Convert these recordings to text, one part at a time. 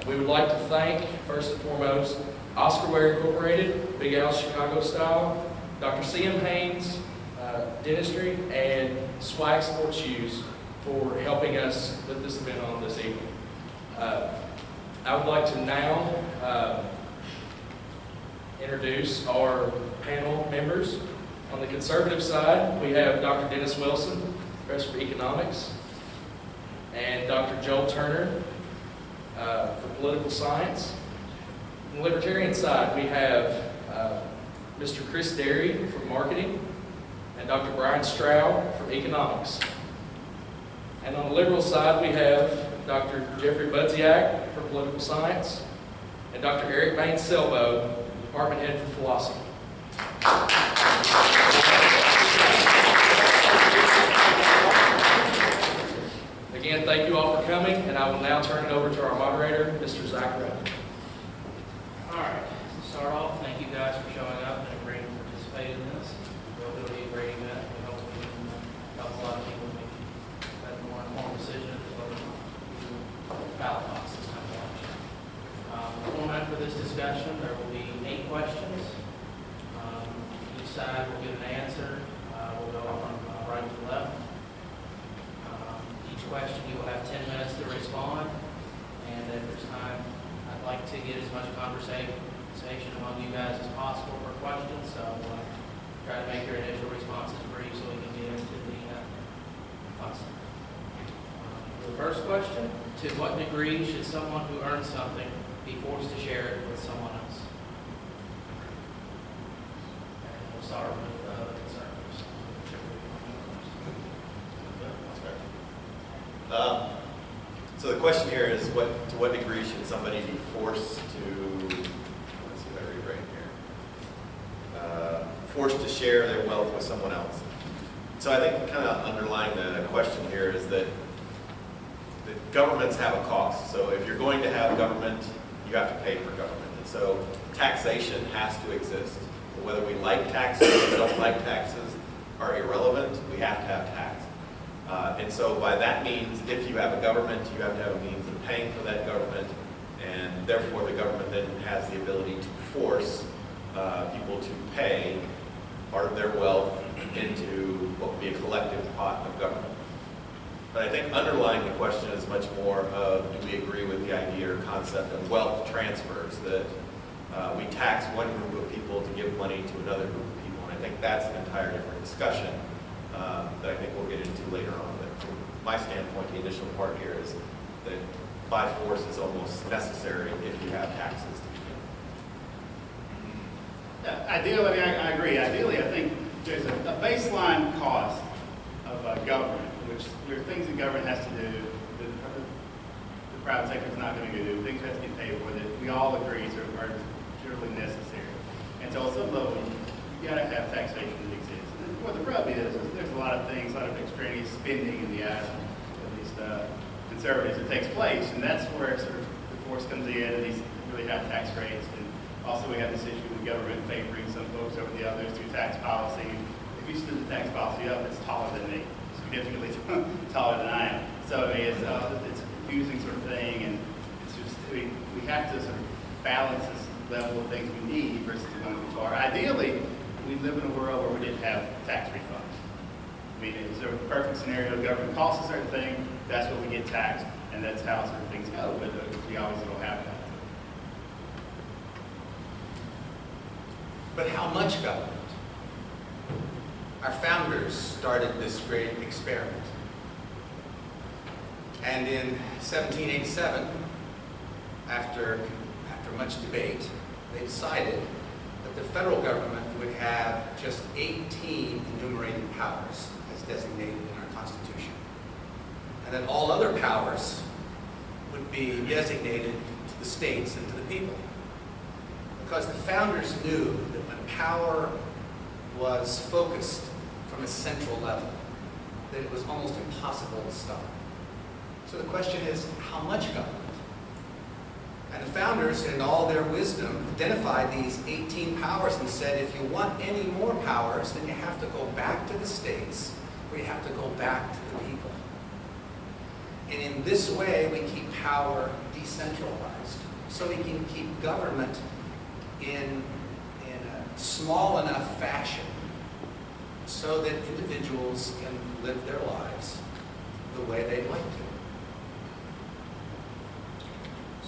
We would like to thank, first and foremost, Oscar Ware Incorporated, Big Al Chicago Style, Dr. C.M. Haynes, Dentistry, and Swag Sports Shoes for helping us put this event on this evening. I would like to now introduce our panel members. On the conservative side, we have Dr. Dennis Wilson, Professor of Economics, and Dr. Joel Turner for Political Science. On the Libertarian side, we have Mr. Chris Derry from Marketing, and Dr. Brian Stroud from Economics. And on the Liberal side, we have Dr. Jeffrey Budziak for Political Science, and Dr. Eric Bain-Selbo, Department Head for Philosophy. Again, thank you all for coming, and I will now turn it over to our moderator, Mr. Zach Rudd. All right, to start off, thank you guys for showing up and agreeing to participate in this. It will be a great event. We hope we can help a lot of people make a more informed decision at the ballot box this time of election. The format for this discussion, there will be 8 questions. Each side will give an answer. We'll go from right to left. Each question you will have 10 minutes to respond, and if there's time, I'd like to get as much conversation among you guys as possible for questions, so try to make your initial responses brief so we can get into the fun stuff. For the first question, to what degree should someone who earns something be forced to share it with someone else? And we'll start with the conservatives. So the question here is, to what degree should somebody be forced to, let's see if I read right here, forced to share their wealth with someone else? So I think kind of underlying the question here is that governments have a cost. So if you're going to have government, you have to pay for government. And so taxation has to exist. Whether we like taxes or don't like taxes are irrelevant, we have to have tax. And so by that means, if you have a government, you have to have a means of paying for that government, and therefore the government then has the ability to force people to pay part of their wealth into what would be a collective pot of government. But I think underlying the question is much more of, do we agree with the idea or concept of wealth transfers, that we tax one group of people to give money to another group of people, and I think that's an entire different discussion that I think we'll get into later on. But from my standpoint, the initial part here is that by force is almost necessary if you have taxes to begin. Ideally, I agree. Ideally, I think there's a baseline cost of government, which there are things that government has to do that the private sector is not going to do, things have to get paid for that we all agree are generally necessary. And so at some level, you got to have taxation that exists. And what the rub is there's a lot of things, a lot of extraneous spending in the eyes of at least conservatives that takes place, and that's where sort of the force comes in, and these really high tax rates. And also we have this issue with government favoring some folks over the others through tax policy. If you stood the tax policy up, it's taller than me, significantly taller than I am. So I mean, it's a confusing sort of thing, and it's just we have to sort of balance this level of things we need versus going too far. Ideally, we live in a world where we didn't have tax refunds. I mean, is there a perfect scenario? Government costs a certain thing, that's what we get taxed, and that's how sort of things go. But we obviously don't have that. But how much government? Our founders started this great experiment. And in 1787, after much debate, they decided that the federal government would have just 18 enumerated powers as designated in our Constitution. And that all other powers would be designated to the states and to the people. Because the founders knew that when power was focused from a central level, that it was almost impossible to stop. So the question is, how much government? And the founders, in all their wisdom, identified these 18 powers and said, if you want any more powers, then you have to go back to the states, or you have to go back to the people. And in this way, we keep power decentralized. So we can keep government in a small enough fashion so that individuals can live their lives the way they'd like to.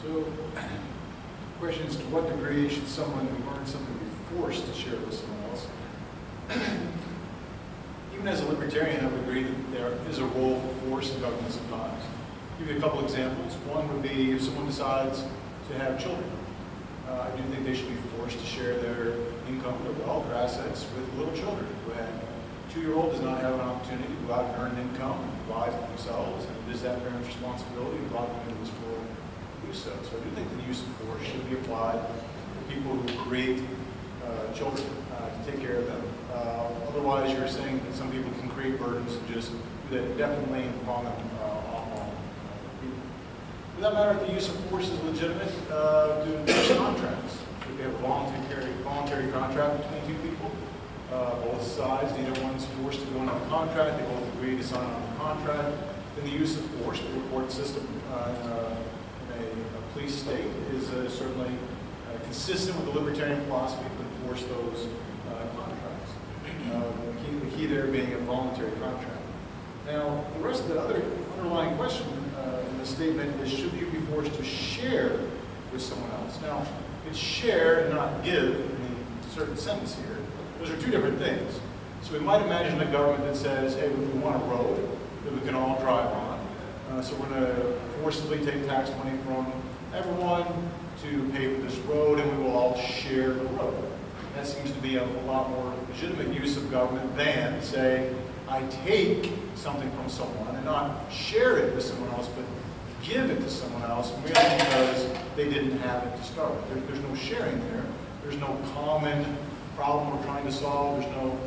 So, the question is, to what degree should someone who learns something be forced to share it with someone else? Even as a libertarian, I would agree that there is a role for force in government sometimes. I'll give you a couple examples. One would be if someone decides to have children. I do think they should be forced to share their income, their wealth, their assets with little children. Who have, a 2-year-old does not have an opportunity to go out and earn an income and provide for themselves, and it is that parent's responsibility to provide them with this world to do so. So I do think the use of force should be applied to people who create children to take care of them. Otherwise, you're saying that some people can create burdens and just do that indefinitely and palm them off on people. For that matter, if the use of force is legitimate, to enforce contracts. If you have a voluntary contract between two people, both sides, neither one's forced to go into the contract, they both agree to sign on the contract, then the use of force, the court system in a police state is certainly consistent with the libertarian philosophy to enforce those contracts. The key there being a voluntary contract. Now, the rest of the underlying question in the statement is, should you be forced to share with someone else? Now, it's share and not give in the certain sentence here. Those are two different things. So we might imagine a government that says, hey, we want a road that we can all drive on. So we're going to forcibly take tax money from everyone to pay for this road, and we will all share the road. That seems to be a lot more legitimate use of government than, say, I take something from someone and not share it with someone else, but give it to someone else, merely because they didn't have it to start with. There's no sharing there. There's no common problem we're trying to solve. There's no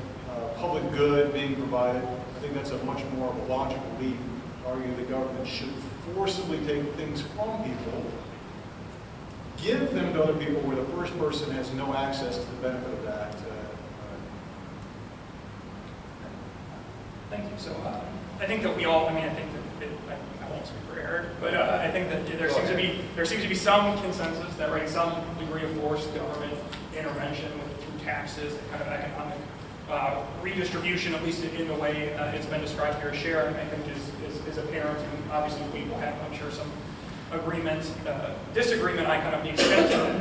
public good being provided. I think that's a much more of a logical leap to argue the government should forcibly take things from people, give them to other people where the first person has no access to the benefit of that. Thank you. So I think that we all, I think that, I won't speak for Eric, but I think that there seems to be some consensus that, right, some degree of forced government intervention through taxes, kind of economic redistribution, at least in the way it's been described here, sharing, I think is apparent, and obviously we will have, I'm sure, some agreement, disagreement on kind of the extent of,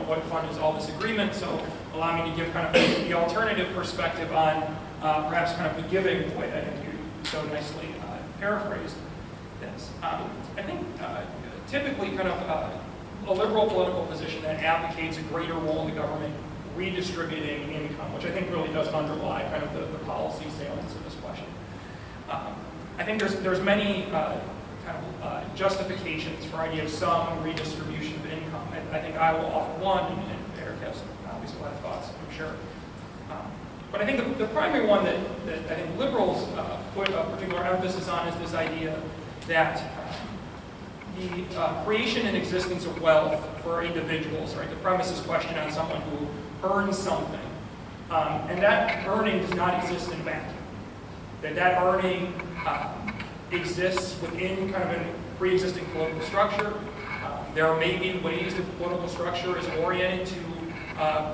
what fun is all this agreement. So allow me to give kind of the alternative perspective on perhaps kind of the giving way. I think you so nicely paraphrased this. I think typically kind of a liberal political position that advocates a greater role in the government redistributing income, which I think really does underlie kind of the policy salience of this question. I think there's many justifications for idea of some redistribution of income. I think I will offer one, and Eric has obviously a lot of thoughts, I'm sure. But I think the primary one that I think liberals put a particular emphasis on is this idea that the creation and existence of wealth for individuals, right? The premise is question on someone who earns something, and that earning does not exist in a vacuum. That earning exists within kind of a pre-existing political structure. There may be ways that the political structure is oriented to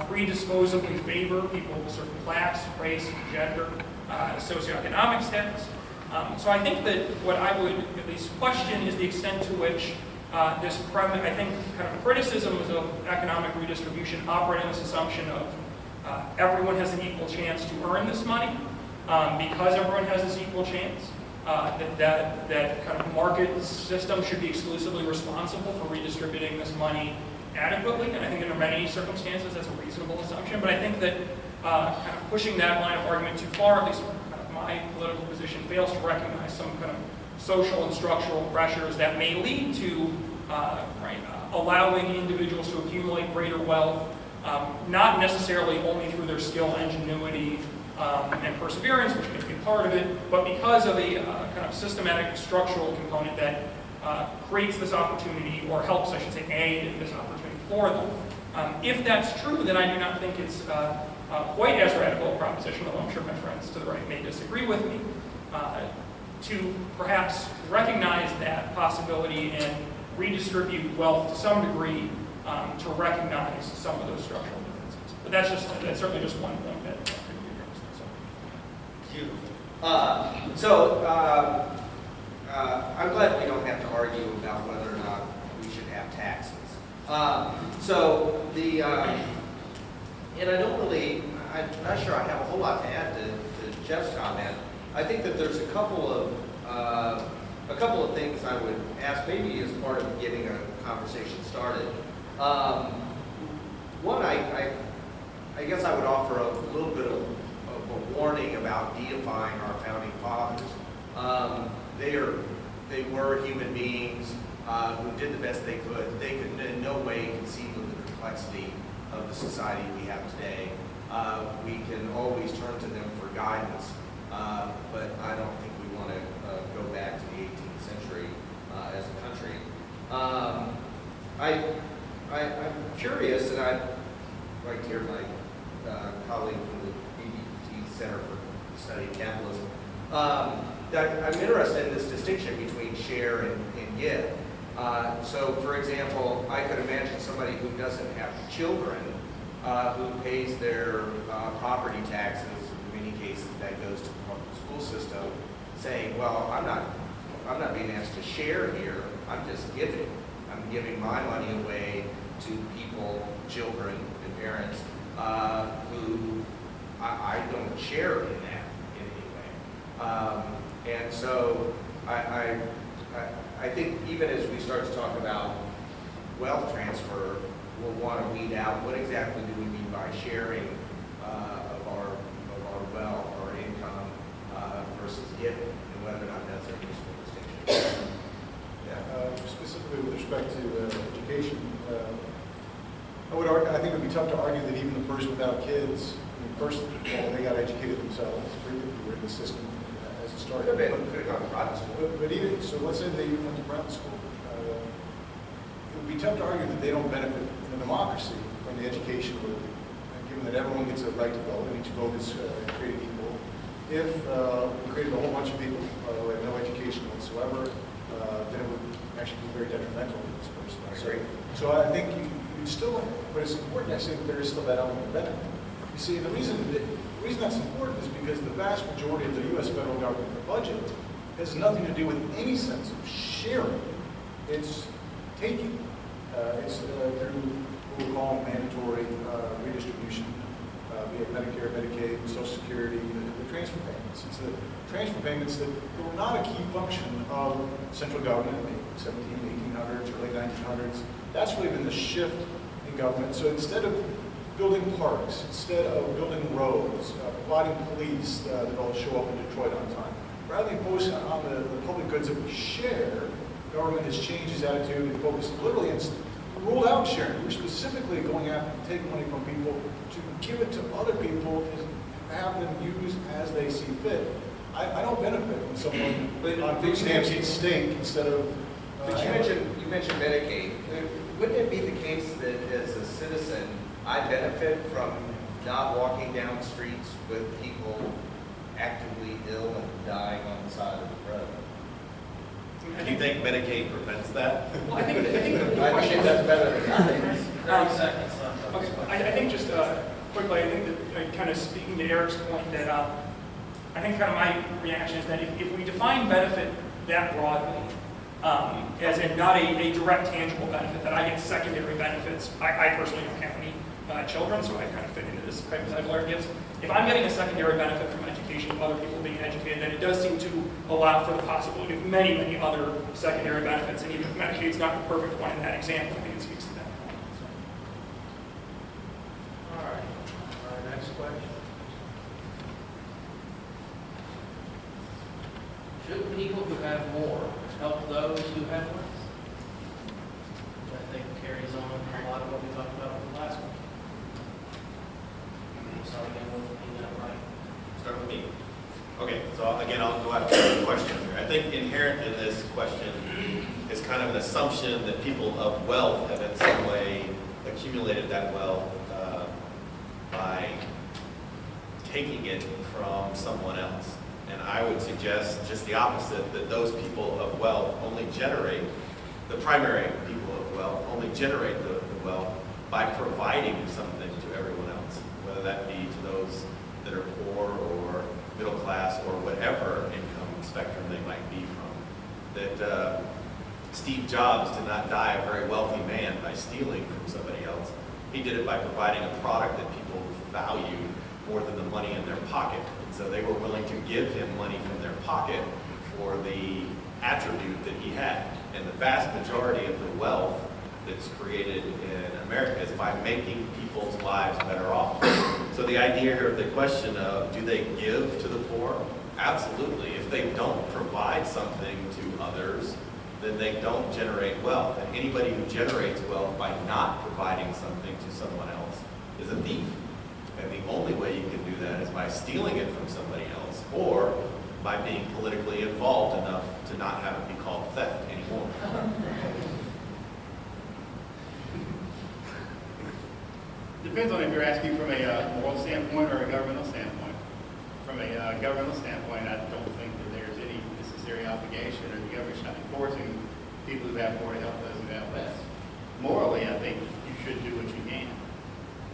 predisposably favor people of a certain class, race, gender, socioeconomic status. So I think that what I would at least question is the extent to which this premise, I think kind of criticisms of economic redistribution operate on this assumption of everyone has an equal chance to earn this money. Because everyone has this equal chance, that kind of market system should be exclusively responsible for redistributing this money adequately, and I think under many circumstances that's a reasonable assumption, but I think that kind of pushing that line of argument too far, at least kind of my political position, fails to recognize some kind of social and structural pressures that may lead to allowing individuals to accumulate greater wealth, not necessarily only through their skill, ingenuity, and perseverance, which may be part of it, but because of a kind of systematic structural component that creates this opportunity, or helps, I should say, aid this opportunity for them. If that's true, then I do not think it's quite as radical a proposition, although I'm sure my friends to the right may disagree with me, to perhaps recognize that possibility and redistribute wealth to some degree to recognize some of those structural differences. But that's certainly just one point that could be addressed. I'm glad we don't have to argue about whether or not we should have taxes. And I don't really, I'm not sure I have a whole lot to add to Jeff's comment. I think that there's a couple of things I would ask, maybe as part of getting a conversation started. One, I guess I would offer a little bit of a warning about deifying our founding fathers. They were human beings who did the best they could. They could in no way conceive of the complexity of the society we have today. We can always turn to them for guidance, but I don't think we want to go back to the 18th century as a country. I'm curious, and I'd like to hear my colleague from the BBT Center for the Study of Capitalism. I'm interested in this distinction between share and give. So, for example, I could imagine somebody who doesn't have children, who pays their property taxes, in many cases that goes to the public school system, saying, well, I'm not being asked to share here, I'm just giving. I'm giving my money away to people, children, and parents who I don't share in that in any way. And so I think even as we start to talk about wealth transfer, we'll want to weed out what exactly do we mean by sharing of our wealth or income versus giving, and whether or not that's a useful distinction. Specifically with respect to education, I think it would be tough to argue that even the person without kids, first of all, they got educated themselves. We're in the system as it started. Could have gone to private school. But even, so let's say they went to private school. It would be tough to argue that they don't benefit in a democracy from the education, given that everyone gets a right to vote and each vote is created equal. If we created a whole bunch of people who had no education whatsoever, then it would actually be very detrimental to this person. I agree. So I think you still, but it's important actually that there is still that element of benefit. You see, the reason that's important is because the vast majority of the U.S. federal government budget has nothing to do with any sense of sharing. It's taking. It's through what we call mandatory redistribution. We have Medicare, Medicaid, Social Security, the transfer payments. It's the transfer payments that were not a key function of central government in the 1800s, early 1900s. That's really been the shift in government. So instead of building parks, instead of building roads, providing police that all show up in Detroit on time, rather than focusing on the public goods that we share, government has changed its attitude and focused literally and ruled out sharing. We're specifically going after to take money from people to give it to other people and have them use as they see fit. I don't benefit when someone on food stamps eats steak instead of. But you mentioned Medicaid. Wouldn't it be the case that as a citizen, I benefit from not walking down streets with people actively ill and dying on the side of the road? Do you think Medicaid prevents that? Well, I think the I question think that's better than nothing. 30 seconds left. Okay, I think just quickly, I think that kind of speaking to Eric's point that I think kind of my reaction is that if we define benefit that broadly, as in not a direct tangible benefit, that I get secondary benefits. I personally don't have any children, so I kind of fit into this hypothetical Eric gives. If I'm getting a secondary benefit from education of other people being educated, then it does seem to allow for the possibility of many, many other secondary benefits, and even if Medicaid's not the perfect one in that example, I think it speaks to that. All right. Our next question. Should people who have more help those who have less? Which I think carries on a lot of what we talked about in the last one. So again, with that right. Start with me. Okay, so again, I'll go after the question here. I think inherent in this question is kind of an assumption that people of wealth have in some way accumulated that wealth by taking it from someone else. And I would suggest just the opposite, that those people of wealth only generate, the primary people of wealth only generate the wealth by providing something to everyone else, whether that be to those that are poor or middle class or whatever income spectrum they might be from. That Steve Jobs did not die a very wealthy man by stealing from somebody else. He did it by providing a product that people valued more than the money in their pocket. And so they were willing to give him money from their pocket for the attribute that he had. And the vast majority of the wealth that's created in America is by making people's lives better off. So the idea here, the question of do they give to the poor? Absolutely. If they don't provide something to others, then they don't generate wealth. And anybody who generates wealth by not providing something to someone else is a thief. And the only way you can do that is by stealing it from somebody else or by being politically involved enough to not have it be called theft anymore. Depends on if you're asking from a moral standpoint or a governmental standpoint. From a governmental standpoint, I don't think that there's any necessary obligation or the government should not be forcing people who have more to help those who have less. Morally, I think you should do what you can.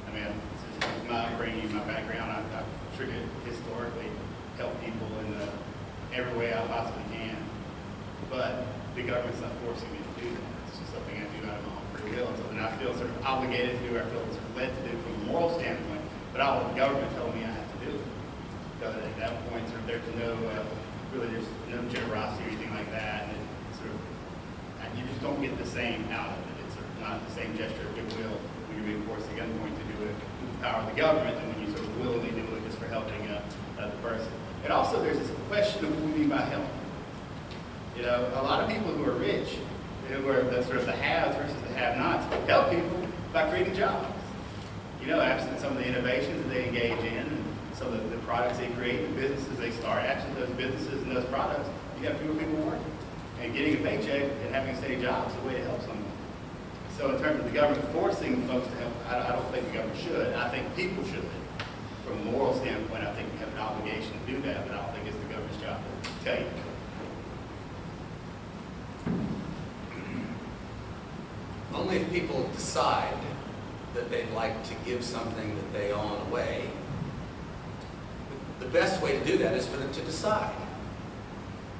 I mean, this is my upbringing, my background. I've tried to historically help people in every way I possibly can. But the government's not forcing me to do that. It's just something I do out of my own free will. And something I feel sort of obligated to do, or I feel sort of led to do from a moral standpoint. But I want the government telling me I have to do it. Because at that point, sort of, there's no, really, there's no generosity or anything like that. And it's sort of, you just don't get the same out of it. It's sort of not the same gesture of goodwill when you're being forced at gunpoint to do it with the power of the government and when you sort of willingly do it just for helping the person. And also, there's this question of what we mean by help. You know, a lot of people who are rich, who are the sort of the haves versus the have-nots, help people by creating jobs. You know, absent some of the innovations that they engage in and some of the products they create, the businesses they start, absent those businesses and those products, you have fewer people working. And getting a paycheck and having a steady job is a way to help someone. So in terms of the government forcing folks to help, I don't think the government should. I think people should. From a moral standpoint, I think we have an obligation to do that, but I don't think it's the government's job to tell you. Only if people decide that they'd like to give something that they own away, the best way to do that is for them to decide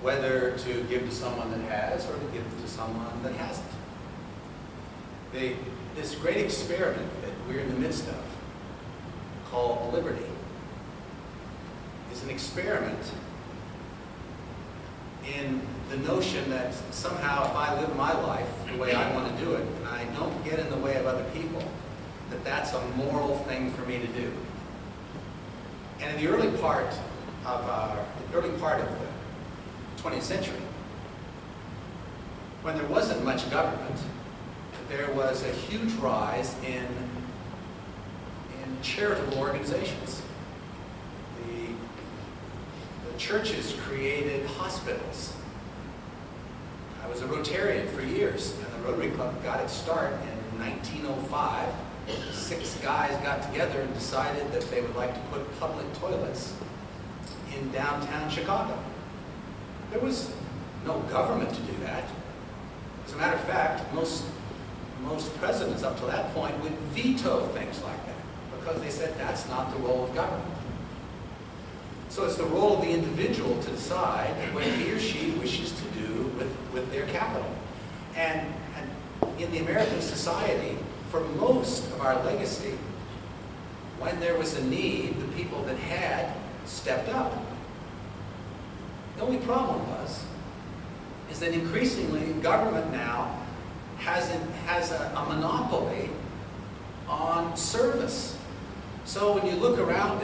whether to give to someone that has or to give to someone that hasn't. This great experiment that we're in the midst of, called liberty, is an experiment in the notion that somehow if I live my life the way I want to do it, and I don't get in the way of other people, that that's a moral thing for me to do. And in the early part of the 20th century, when there wasn't much government, there was a huge rise in charitable organizations. The churches created hospitals. I was a Rotarian for years, and the Rotary Club got its start in 1905. 6 guys got together and decided that they would like to put public toilets in downtown Chicago. There was no government to do that. As a matter of fact, most presidents up to that point would veto things like that because they said that's not the role of government. So it's the role of the individual to decide what he or she wishes to do with their capital. And in the American society, for most of our legacy, when there was a need, the people that had stepped up. The only problem is that increasingly government now has a monopoly on service. So when you look around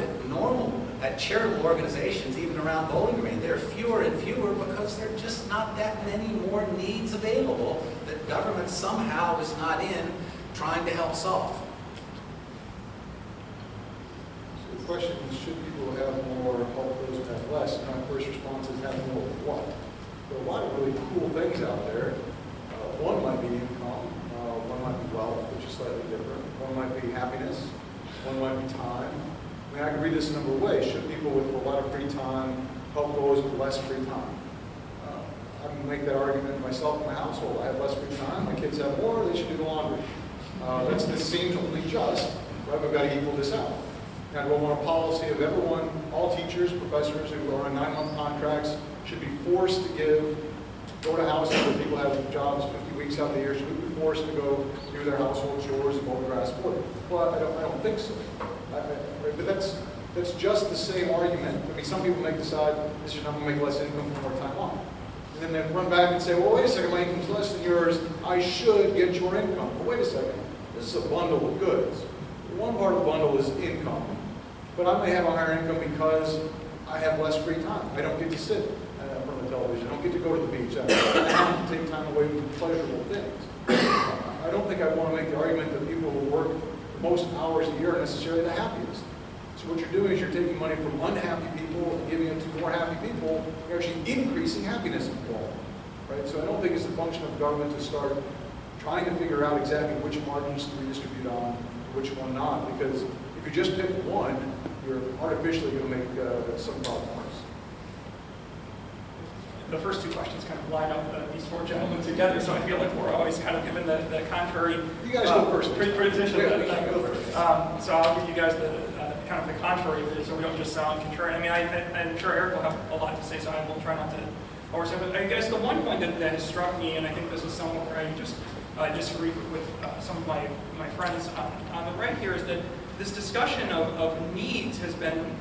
at charitable organizations, even around Bowling Green, there are fewer and fewer because there are just not that many more needs available that government somehow is not in trying to help solve. So the question is, should people have more, help those who have less? And my first response is have more of what? There are a lot of really cool things out there. One might be income, one might be wealth, which is slightly different. One might be happiness, one might be time. I mean, I can read this a number of ways. Should people with a lot of free time help those with less free time. I make that argument myself in my household. I have less free time, my kids have more, they should do the laundry. This seems only just, right? We've got to equal this out. Now, do I want a policy of everyone, all teachers, professors who are on 9-month contracts should be forced to go to houses where people have jobs 50 weeks out of the year, should be forced to go do their household chores and mow the grass for them? Well, I don't think so. But that's just the same argument. I mean, some people may decide this is not going to make less income for more time off. And then they run back and say, well, wait a second, my income's less than yours, I should get your income. Well, wait a second, this is a bundle of goods. One part of the bundle is income, but I may have a higher income because I have less free time. I don't get to sit in front of the television, I don't get to go to the beach, I have to take time away from pleasurable things. I don't think I want to make the argument that people who work most hours a year are necessarily the happiest. So what you're doing is you're taking money from unhappy people and giving it to more happy people. You're actually increasing happiness in people, right? So I don't think it's a function of government to start trying to figure out exactly which margins to redistribute on, which one not. Because if you just pick one, you're artificially going to make some problem worse. The first two questions kind of line up these four gentlemen together, so I feel like we're always kind of given the contrary. You guys go first. Position. Yeah, go first. So I'll give you guys the kind of the contrary of it, so we don't just sound contrary. I mean, I'm sure Eric will have a lot to say, so I will try not to overstep. But I guess the one point that has struck me, and I think this is somewhere where I just disagree with some of my friends on the right here, is that this discussion of needs has been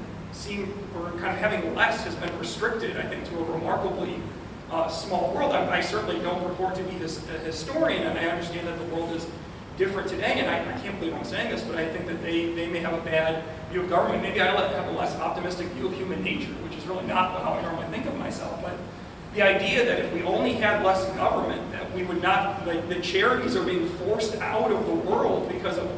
or kind of having less has been restricted, I think, to a remarkably small world. I certainly don't purport to be this historian, and I understand that the world is different today, and I can't believe I'm saying this, but I think that they may have a bad view of government. Maybe I have a less optimistic view of human nature, which is really not how I normally think of myself. But the idea that if we only had less government, that we would not, like, the charities are being forced out of the world because of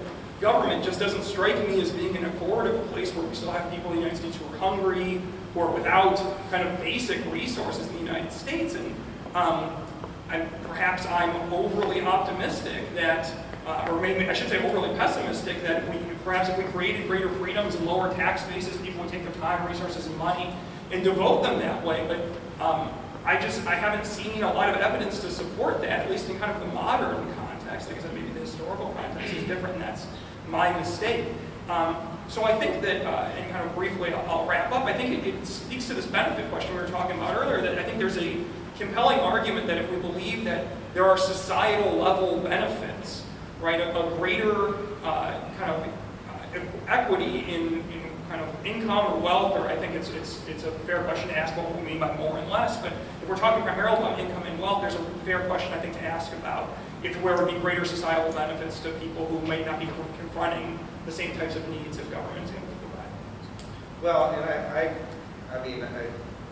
government, just doesn't strike me as being in accord of a place where we still have people in the United States who are hungry, who are without kind of basic resources in the United States. And perhaps I'm overly optimistic that, or maybe I should say overly pessimistic, that if we created greater freedoms and lower tax bases, people would take their time, resources, and money and devote them that way. But I haven't seen a lot of evidence to support that, at least in kind of the modern context. Like I said, maybe the historical context is different, and that's my mistake. So I think that, and kind of briefly, I'll wrap up. I think it speaks to this benefit question we were talking about earlier, that I think there's a compelling argument that if we believe that there are societal level benefits, right, a greater kind of equity in kind of income or wealth, or I think it's a fair question to ask what we mean by more and less, but if we're talking primarily about income and wealth, there's a fair question, I think, to ask about if there would be greater societal benefits to people who might not be confronting the same types of needs if government is able to provide. Well, and I mean,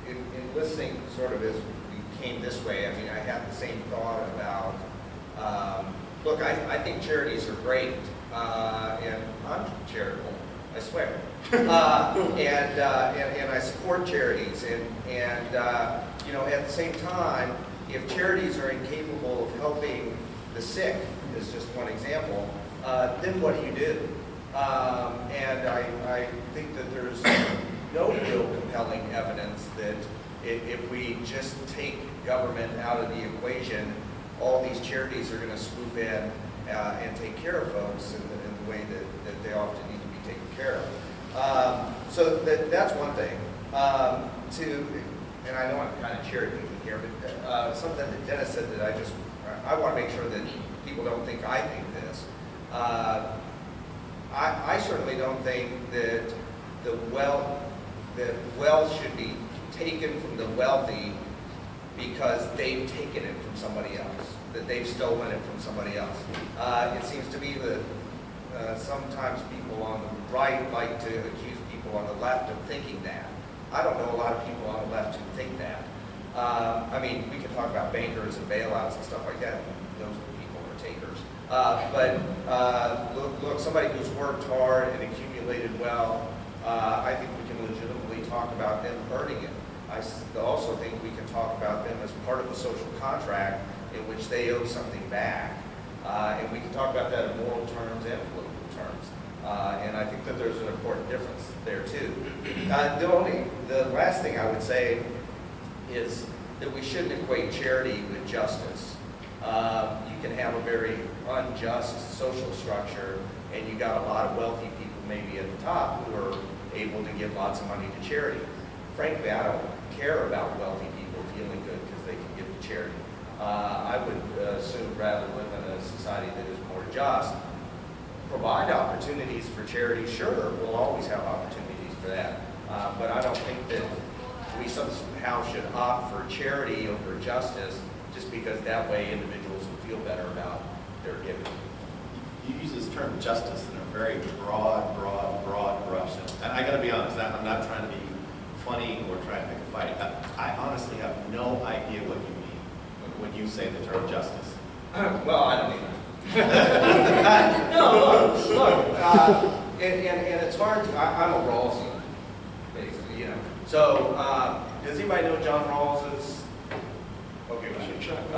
in listening sort of as we came this way, I mean, I had the same thought about, look, I think charities are great, and I'm charitable, I swear. And I support charities, and you know, at the same time, if charities are incapable of helping the sick, is just one example, then what do you do? And I think that there's no real compelling evidence that if we just take government out of the equation, all these charities are going to swoop in and take care of folks in the way that they often need to be taken care of. So that's one thing. And I know I'm kind of cherry picking here, but something that Dennis said that I want to make sure that people don't think I think this. I certainly don't think that wealth should be taken from the wealthy because they've taken it from somebody else, that they've stolen it from somebody else. It seems to me that sometimes people on the right like to accuse people on the left of thinking that. I don't know a lot of people on the left who think that. I mean, we can talk about bankers and bailouts and stuff like that. Those people are takers. But look, somebody who's worked hard and accumulated wealth, I think we can legitimately talk about them earning it. I also think we can talk about them as part of a social contract in which they owe something back. And we can talk about that in moral terms and political terms. And I think that there's an important difference there too. The only the last thing I would say is that we shouldn't equate charity with justice. You can have a very unjust social structure, and you got a lot of wealthy people maybe at the top who are able to give lots of money to charity. Frankly, I don't care about wealthy people feeling good because they can give to charity. I would assume rather live in a society that is more just, provide opportunities for charity. Sure, we'll always have opportunities for that. But I don't think that we somehow should opt for charity over justice just because that way individuals will feel better about their giving. You use this term justice in a very broad brush. And I gotta be honest, I'm not trying to be funny or trying to pick a fight. I honestly have no idea what you mean when you say the term justice. Well, I don't either. No, look, and it's hard to, I'm a Rawlsian, basically, you know. So, does anybody know John Rawls's? Okay, we should check. I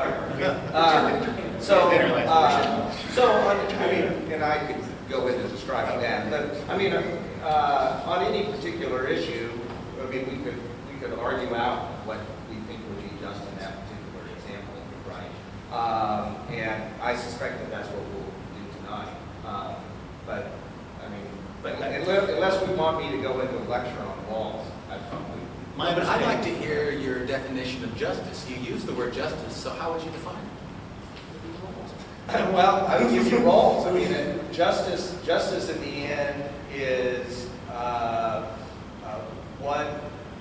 mean, and I could go into describing that, but I mean, on any particular issue, I mean, we could argue out what we think would be just in that particular example, right? And I suspect that that's what we'll do tonight. But I mean, unless we want me to go into a lecture on Rawls, I probably. But I'd like to hear your definition of justice. You use the word justice, so how would you define it? Well, I would give you Rawls. I mean, justice in the end is what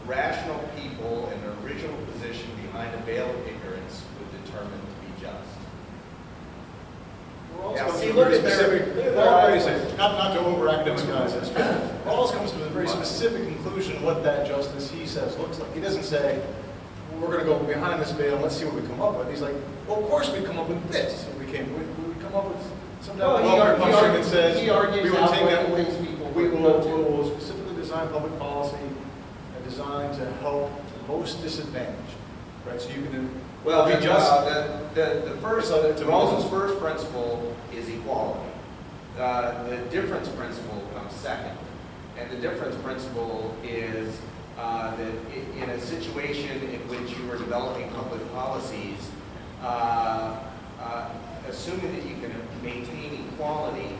rational people in the original position behind a veil of ignorance would determine to be just. Rawls comes to a very specific, not to over-academicize this, but Rawls comes to a very specific conclusion of what that justice, he says, looks like. He doesn't say, we're going to go behind this veil and let's see what we come up with. He's like, well, of course we come up with this. So we come up with some type of welfare function that says we will take that, we will specifically design public policy and design to help the most disadvantaged. Right? So you can well, be just. Rawls's first principle is equality. The difference principle comes second. And the difference principle is that in a situation in which you are developing public policies, assuming that you can maintain equality,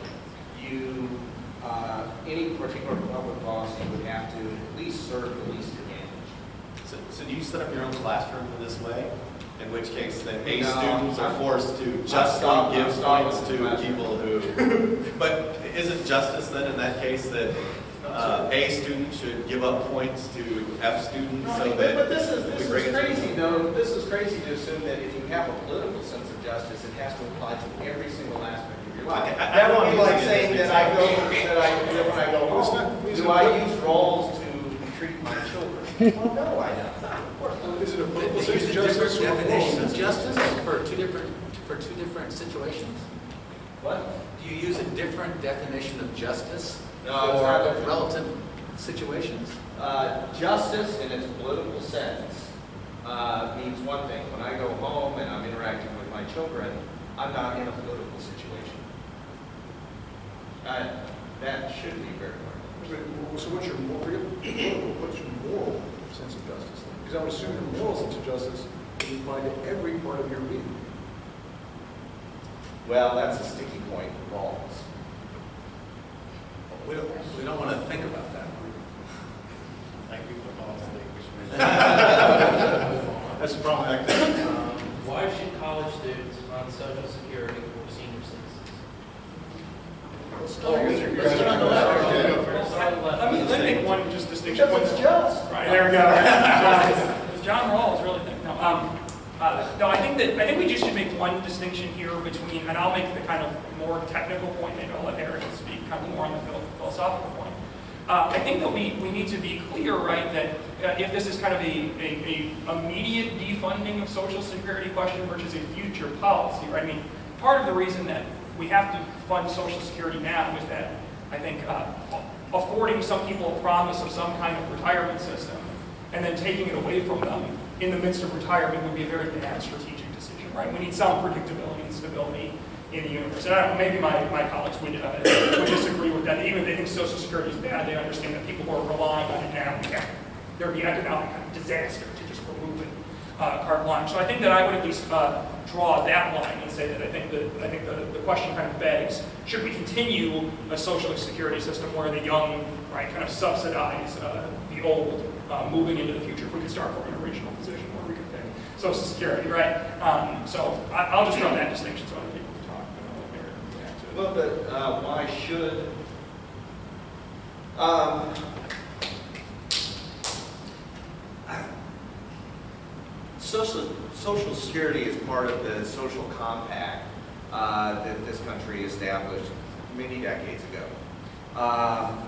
any particular public policy would have to at least serve the least advantage. So do you set up your own classroom in this way? In which case, the A No, students are forced to I'm justly give stopping points with the to people who. But isn't justice then in that case that A students should give up points to F students so that But this we is bring it crazy, though. This is crazy to assume that if you have a political sense of justice, it has to apply to every single aspect of your life. Okay, That would be like using it saying as that an when I go home, do I use Rawls to treat my children? Well, no, I don't. Is it a political Use sense a of justice different or definition moral of justice for two different situations? What? Do you use a different definition of justice No, it's not for different. relative situations? Justice in its political sense means one thing. When I go home and I'm interacting with my children, I'm not in a political situation. That should be very important. So what's your moral sense of justice? Because I would assume your moral sense of justice is applied to every part of your being. Well, that's a sticky point in Rawls. We don't want to think about that. Thank you for falling That's the problem. I think. Why should college students run Social Security for senior citizens? Let me make one just distinction. Because it's just. Right, there we go. Does John Rawls really think? No. No, I think we just should make one distinction here between, and I'll make the kind of more technical point, maybe I'll let Eric speak kind of more on the philosophical point. I think that we need to be clear, right, that if this is kind of a immediate defunding of Social Security question versus a future policy, right? I mean, part of the reason that we have to fund Social Security now is that I think affording some people a promise of some kind of retirement system and then taking it away from them in the midst of retirement would be a very bad strategic decision, right? We need some predictability and stability in the universe. And I don't know, maybe my colleagues would disagree with that. Even if they think Social Security is bad, they understand that people who are relying on it now there would be economic kind of disaster to just remove it carte blanche. So I think that I would at least draw that line and say that I think the question kind of begs, should we continue a social security system where the young, right, kind of subsidize the old moving into the future? If we could start from an original position where we could pay Social Security, right? So I'll just draw that distinction so other people can talk. Well, but why should? Social Security is part of the social compact that this country established many decades ago.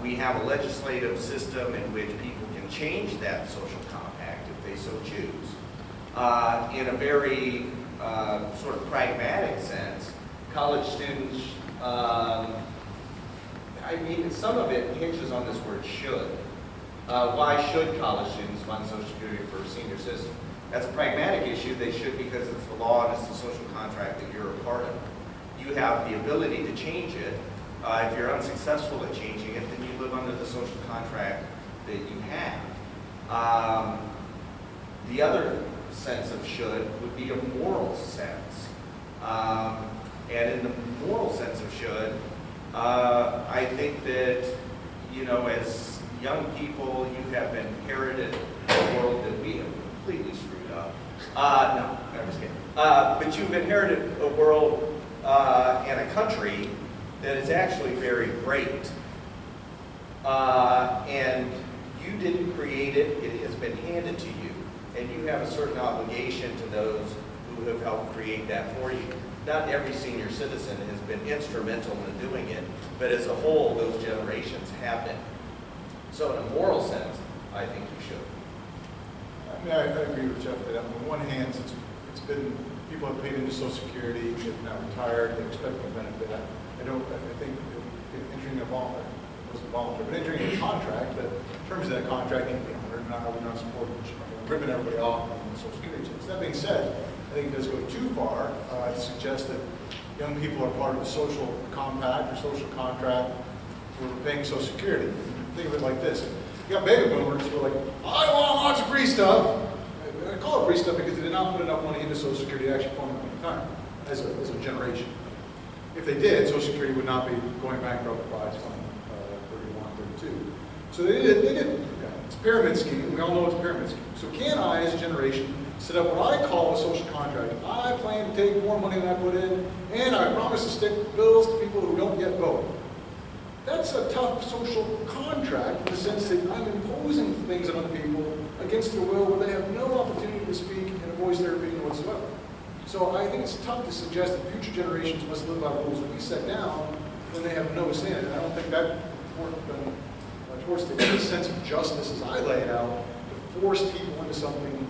We have a legislative system in which people can change that social compact if they so choose. In a very sort of pragmatic sense, college students, I mean, some of it hinges on this word should. Why should college students fund Social Security for a senior system? That's a pragmatic issue. They should because it's the law and it's the social contract that you're a part of. You have the ability to change it. If you're unsuccessful at changing it, then you live under the social contract that you have. The other sense of should would be a moral sense. And in the moral sense of should, I think that, you know, as young people, you have inherited a world that we have completely screwed up. No, I'm just kidding. But you've inherited a world and a country that is actually very great. And you didn't create it, it has been handed to you. And you have a certain obligation to those who have helped create that for you. Not every senior citizen has been instrumental in doing it, but as a whole, those generations have been. So in a moral sense, I think you should. I mean, I agree with Jeff that on the one hand, since it's been, people have paid into Social Security, they're now retired, they're expecting a benefit. I think entering a voluntary, it wasn't voluntary, but entering a contract, that in terms of that contract, need to be honored, we're not supporting, ripping everybody off on the Social Security checks. That being said, I think it does go too far to suggest that young people are part of a social compact or social contract for paying Social Security. Think of it like this. You got baby boomers who are like, I want lots of free stuff. I call it free stuff because they did not put enough money into Social Security to actually fund them at the time as a generation. If they did, Social Security would not be going bankrupt by 31, 32. So they did it's a pyramid scheme. We all know it's a pyramid scheme. So can I, as a generation, set up what I call a social contract? I plan to take more money than I put in, and I promise to stick bills to people who don't yet vote. That's a tough social contract in the sense that I'm imposing things on other people against their will where they have no opportunity to speak and voice their opinion whatsoever. So I think it's tough to suggest that future generations must live by rules that we set down when they have no say in it. I don't think that towards any sense of justice as I lay it out to force people into something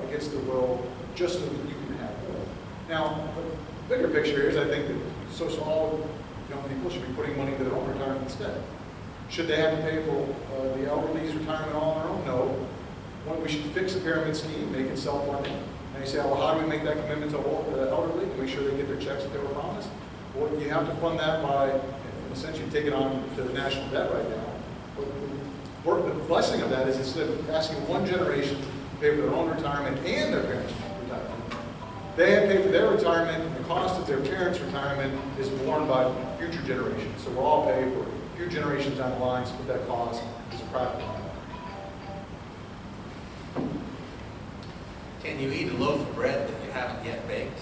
against their will just so that you can have more. Now, the bigger picture is I think that all young people should be putting money into their own retirement instead. Should they have to pay for the elderly's retirement all on their own? No. We should fix a pyramid scheme, make it self-funding. And you say, well, how do we make that commitment to the elderly to make sure they get their checks that they were promised? Well, you have to fund that by essentially taking on to the national debt right now. But the blessing of that is instead of asking one generation to pay for their own retirement and their parents' retirement, they have to pay for their retirement, and the cost of their parents' retirement is borne by future generations. So we'll all pay for future generations down the line, split that cost as a practical matter. Can you eat a loaf of bread that you haven't yet baked?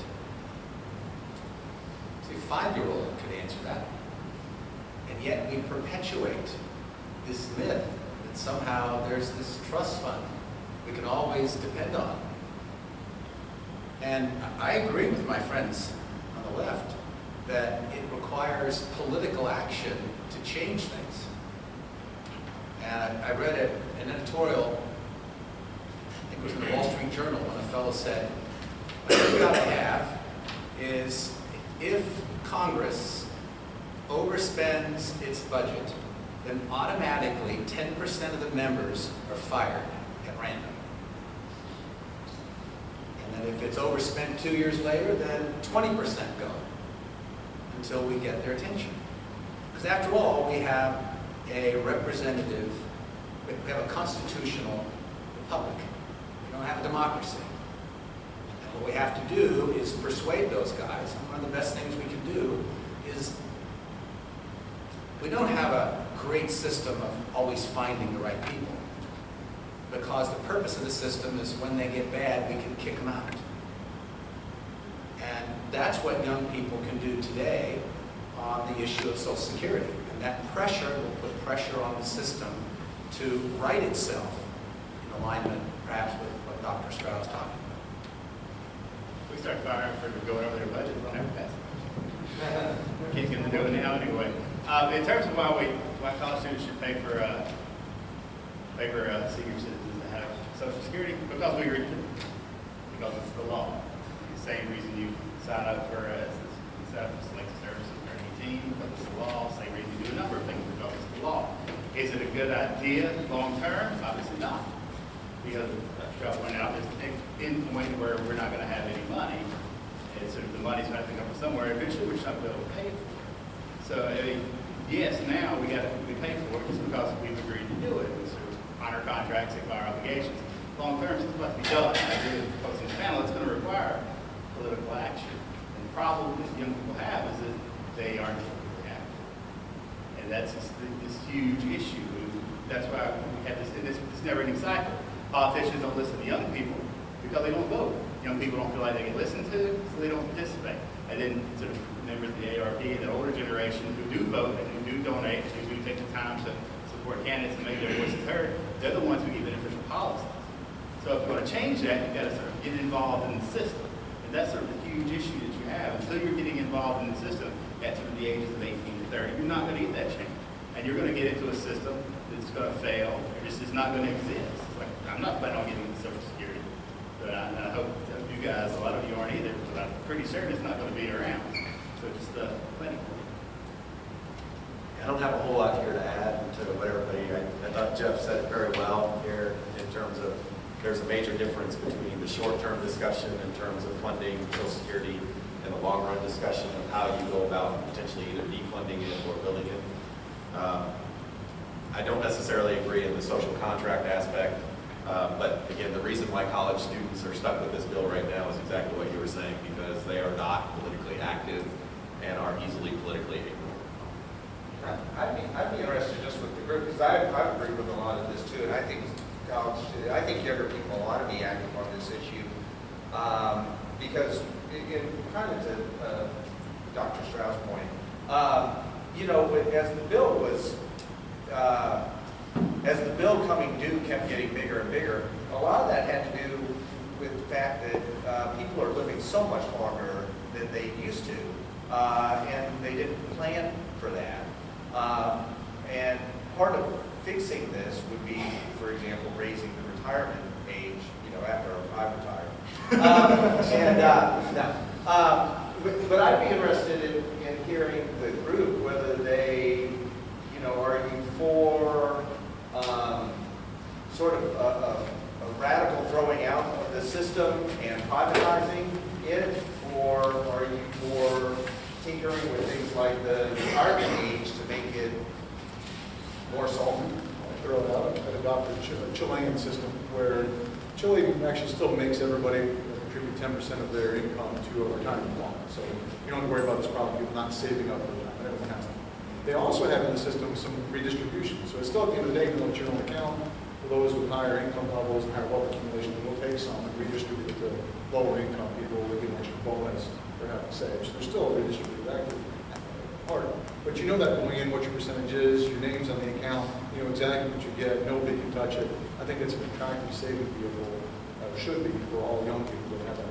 See, a 5-year-old could answer that. And yet we perpetuate this myth that somehow there's this trust fund we can always depend on. And I agree with my friends on the left that it requires political action to change things. And I read an editorial, I think it was in the Wall Street Journal, when a fellow said, what we've got to have is if Congress overspends its budget, then automatically 10% of the members are fired at random. And then if it's overspent 2 years later, then 20% go until we get their attention. Because after all, we have a representative, we have a constitutional republic. We don't have a democracy. And what we have to do is persuade those guys. And one of the best things we can do is we don't have a great system of always finding the right people, because the purpose of the system is when they get bad, we can kick them out. And that's what young people can do today on the issue of Social Security. And that pressure will put pressure on the system to right itself in alignment, perhaps, with what Dr. Strauss talking about. We start firing for going over their budget, we'll never pass it. Keith going to do it now anyway. In terms of why college students should pay for senior citizens to have Social Security, because because it's the law. The same reason you sign up for selective services during 18, because it's the law. Same reason you do a number of things because it's the law. Is it a good idea long term? Obviously not, because as Charles pointed out, there's in a point where we're not going to have any money, and sort of the money's going to have to come from somewhere. Eventually, we're just not going to be able to pay for it. So, I mean, yes, now we pay for it just because we've agreed to do it. We sort of honor contracts, take our obligations. Long term, it's going to be done. I agree with folks in this panel. It's going to require political action. And the problem that young people have is that they aren't politically active, and that's this huge issue. That's why we have this never-ending cycle. Politicians don't listen to young people because they don't vote. Young people don't feel like they get listened to, so they don't participate. And then sort of members of the ARP, the older generation who do vote and who do donate and who do take the time to support candidates and make their voices heard, they're the ones who get beneficial policies. So if you want to change that, you've got to sort of get involved in the system. And that's sort of the huge issue that you have. Until you're getting involved in the system at sort of the ages of 18 to 30, you're not going to get that change. And you're going to get into a system that's going to fail, or just is not going to exist. It's like, I'm not planning on getting into Social Security, but I hope that you guys, a lot of you aren't either, but I'm pretty certain it's not going to be around. So just planning for it. I don't have a whole lot here to add to what everybody, I thought Jeff said it very well here in terms of there's a major difference between the short-term discussion in terms of funding Social Security and the long-run discussion of how you go about potentially either defunding it or building it. I don't necessarily agree in the social contract aspect, but again, the reason why college students are stuck with this bill right now is exactly what you were saying, because they are not politically active and are easily politically ignored. I'd be interested just with the group, because I agree with a lot of this too, and I think younger people ought to be active on this issue, because kind of to Dr. Strauss' point, you know, as the bill coming due kept getting bigger and bigger, a lot of that had to do with the fact that people are living so much longer than they used to, and they didn't plan for that. And part of fixing this would be, for example, raising the retirement age, you know, after I retire. But I'd be interested in hearing the group, whether they, you know, are you for sort of a radical throwing out of the system and privatizing it, or are you for tinkering with things like the retirement age to make it more solvent? I'll throw it out. I've adopted a Chilean system where Chile actually still makes everybody contribute 10% of their income to a retirement fund. So you don't have to worry about this problem, people not saving up for retirement. They also have in the system some redistribution. So it's still at the end of the day, even though it's your own account, for those with higher income levels and higher wealth accumulation, we'll take some and redistribute it to lower income people with an extra bonus for having saved. So there's still a redistributive active part. But you know that going in, what your percentage is, your name's on the account, you know exactly what you get, nobody can touch it. I think it's an attractive saving vehicle, should be for all young people that have that.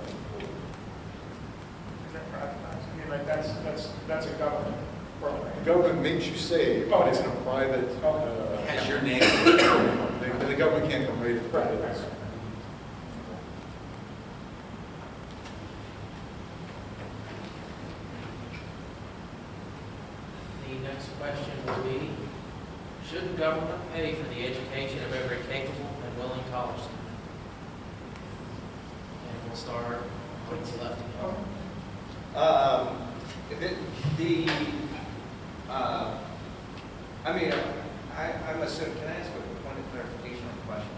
Is that privatized? I mean, like, that's a government program. The government makes you save, but it's in a private. Has your name. The government can't come rate it. Right. The next question will be, shouldn't government pay for the education of every capable and willing college student? And we'll start on the left. I mean, I'm assuming, can I ask a point of clarification on the question?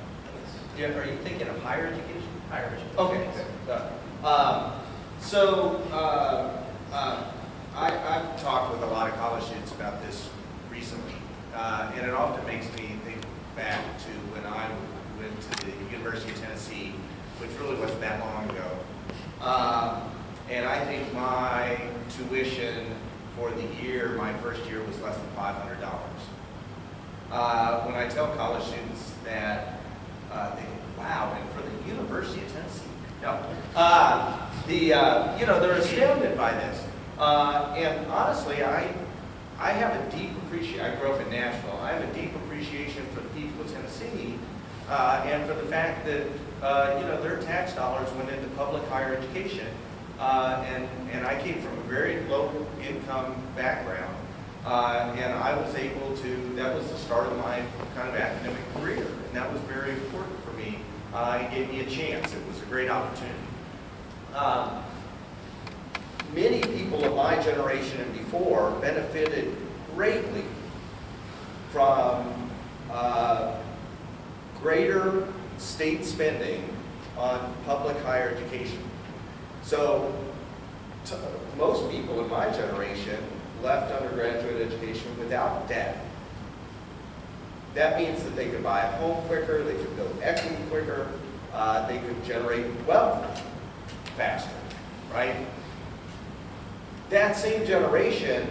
Are you thinking of higher education? Higher education. Okay. I've talked with a lot of college students about this recently, and it often makes me think back to when I went to the University of Tennessee, which really wasn't that long ago. And I think my tuition for the year, my first year, was less than $500. When I tell college students that, they go, wow, and for the University of Tennessee? No. They're astounded by this. And honestly, I have a deep appreciation. I grew up in Nashville. I have a deep appreciation for the people of Tennessee, and for the fact that their tax dollars went into public higher education. And I came from a very low income background, and I was able to. That was the start of my kind of academic career, and that was very important for me. It gave me a chance. It was a great opportunity. Many people of my generation and before benefited greatly from greater state spending on public higher education. So most people in my generation left undergraduate education without debt. That means that they could buy a home quicker, they could build equity quicker, they could generate wealth faster, right? That same generation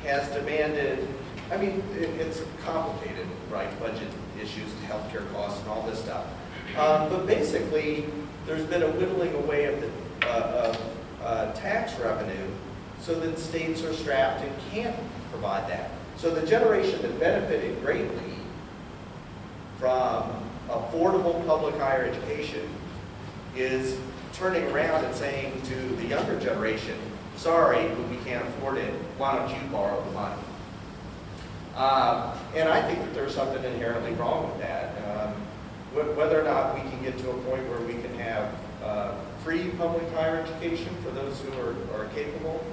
has demanded, I mean, it's complicated, right? Budget issues, healthcare costs, and all this stuff. But basically, there's been a whittling away of the tax revenue so that states are strapped and can't provide that. So the generation that benefited greatly from affordable public higher education is turning around and saying to the younger generation, sorry, but we can't afford it. Why don't you borrow the money? And I think that there's something inherently wrong with that. Whether or not we can get to a point where we can have free public higher education for those who are capable,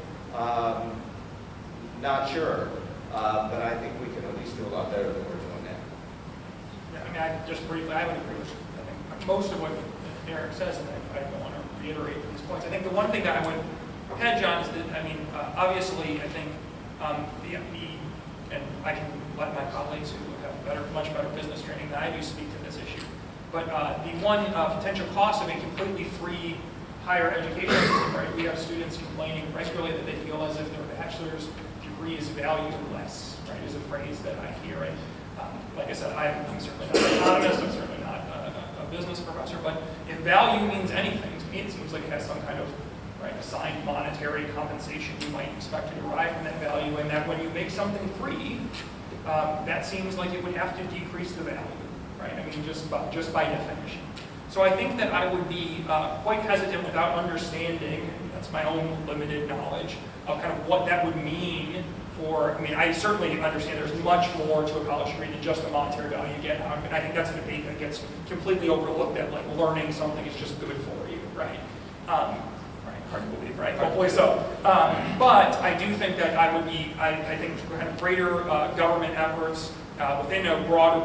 not sure. But I think we can at least do a lot better than we're doing now. Yeah, I mean, I would agree with, I think, most of what Eric says, and I don't want to reiterate these points. I think the one thing that I would hedge on is that, I mean, obviously, I think and I can let my colleagues who have much better business training than I do speak to this issue. But the one potential cost of a completely free higher education system, right? We have students complaining regularly that they feel as if their bachelor's degree is valued less, right? Is a phrase that I hear. And like I said, I'm certainly not an economist. I'm certainly not a business professor. But if value means anything, to me it seems like it has some kind of assigned monetary compensation you might expect to derive from that value, and that when you make something free, that seems like it would have to decrease the value, right? I mean, just by definition. So I think that I would be quite hesitant without understanding, that's my own limited knowledge, of kind of what that would mean for, I mean, I certainly understand there's much more to a college degree than just the monetary value you get. And I think that's a debate that gets completely overlooked, that like learning something is just good for you, right? Hard to believe, right? Hopefully so. But I do think that I think kind of greater government efforts within a broader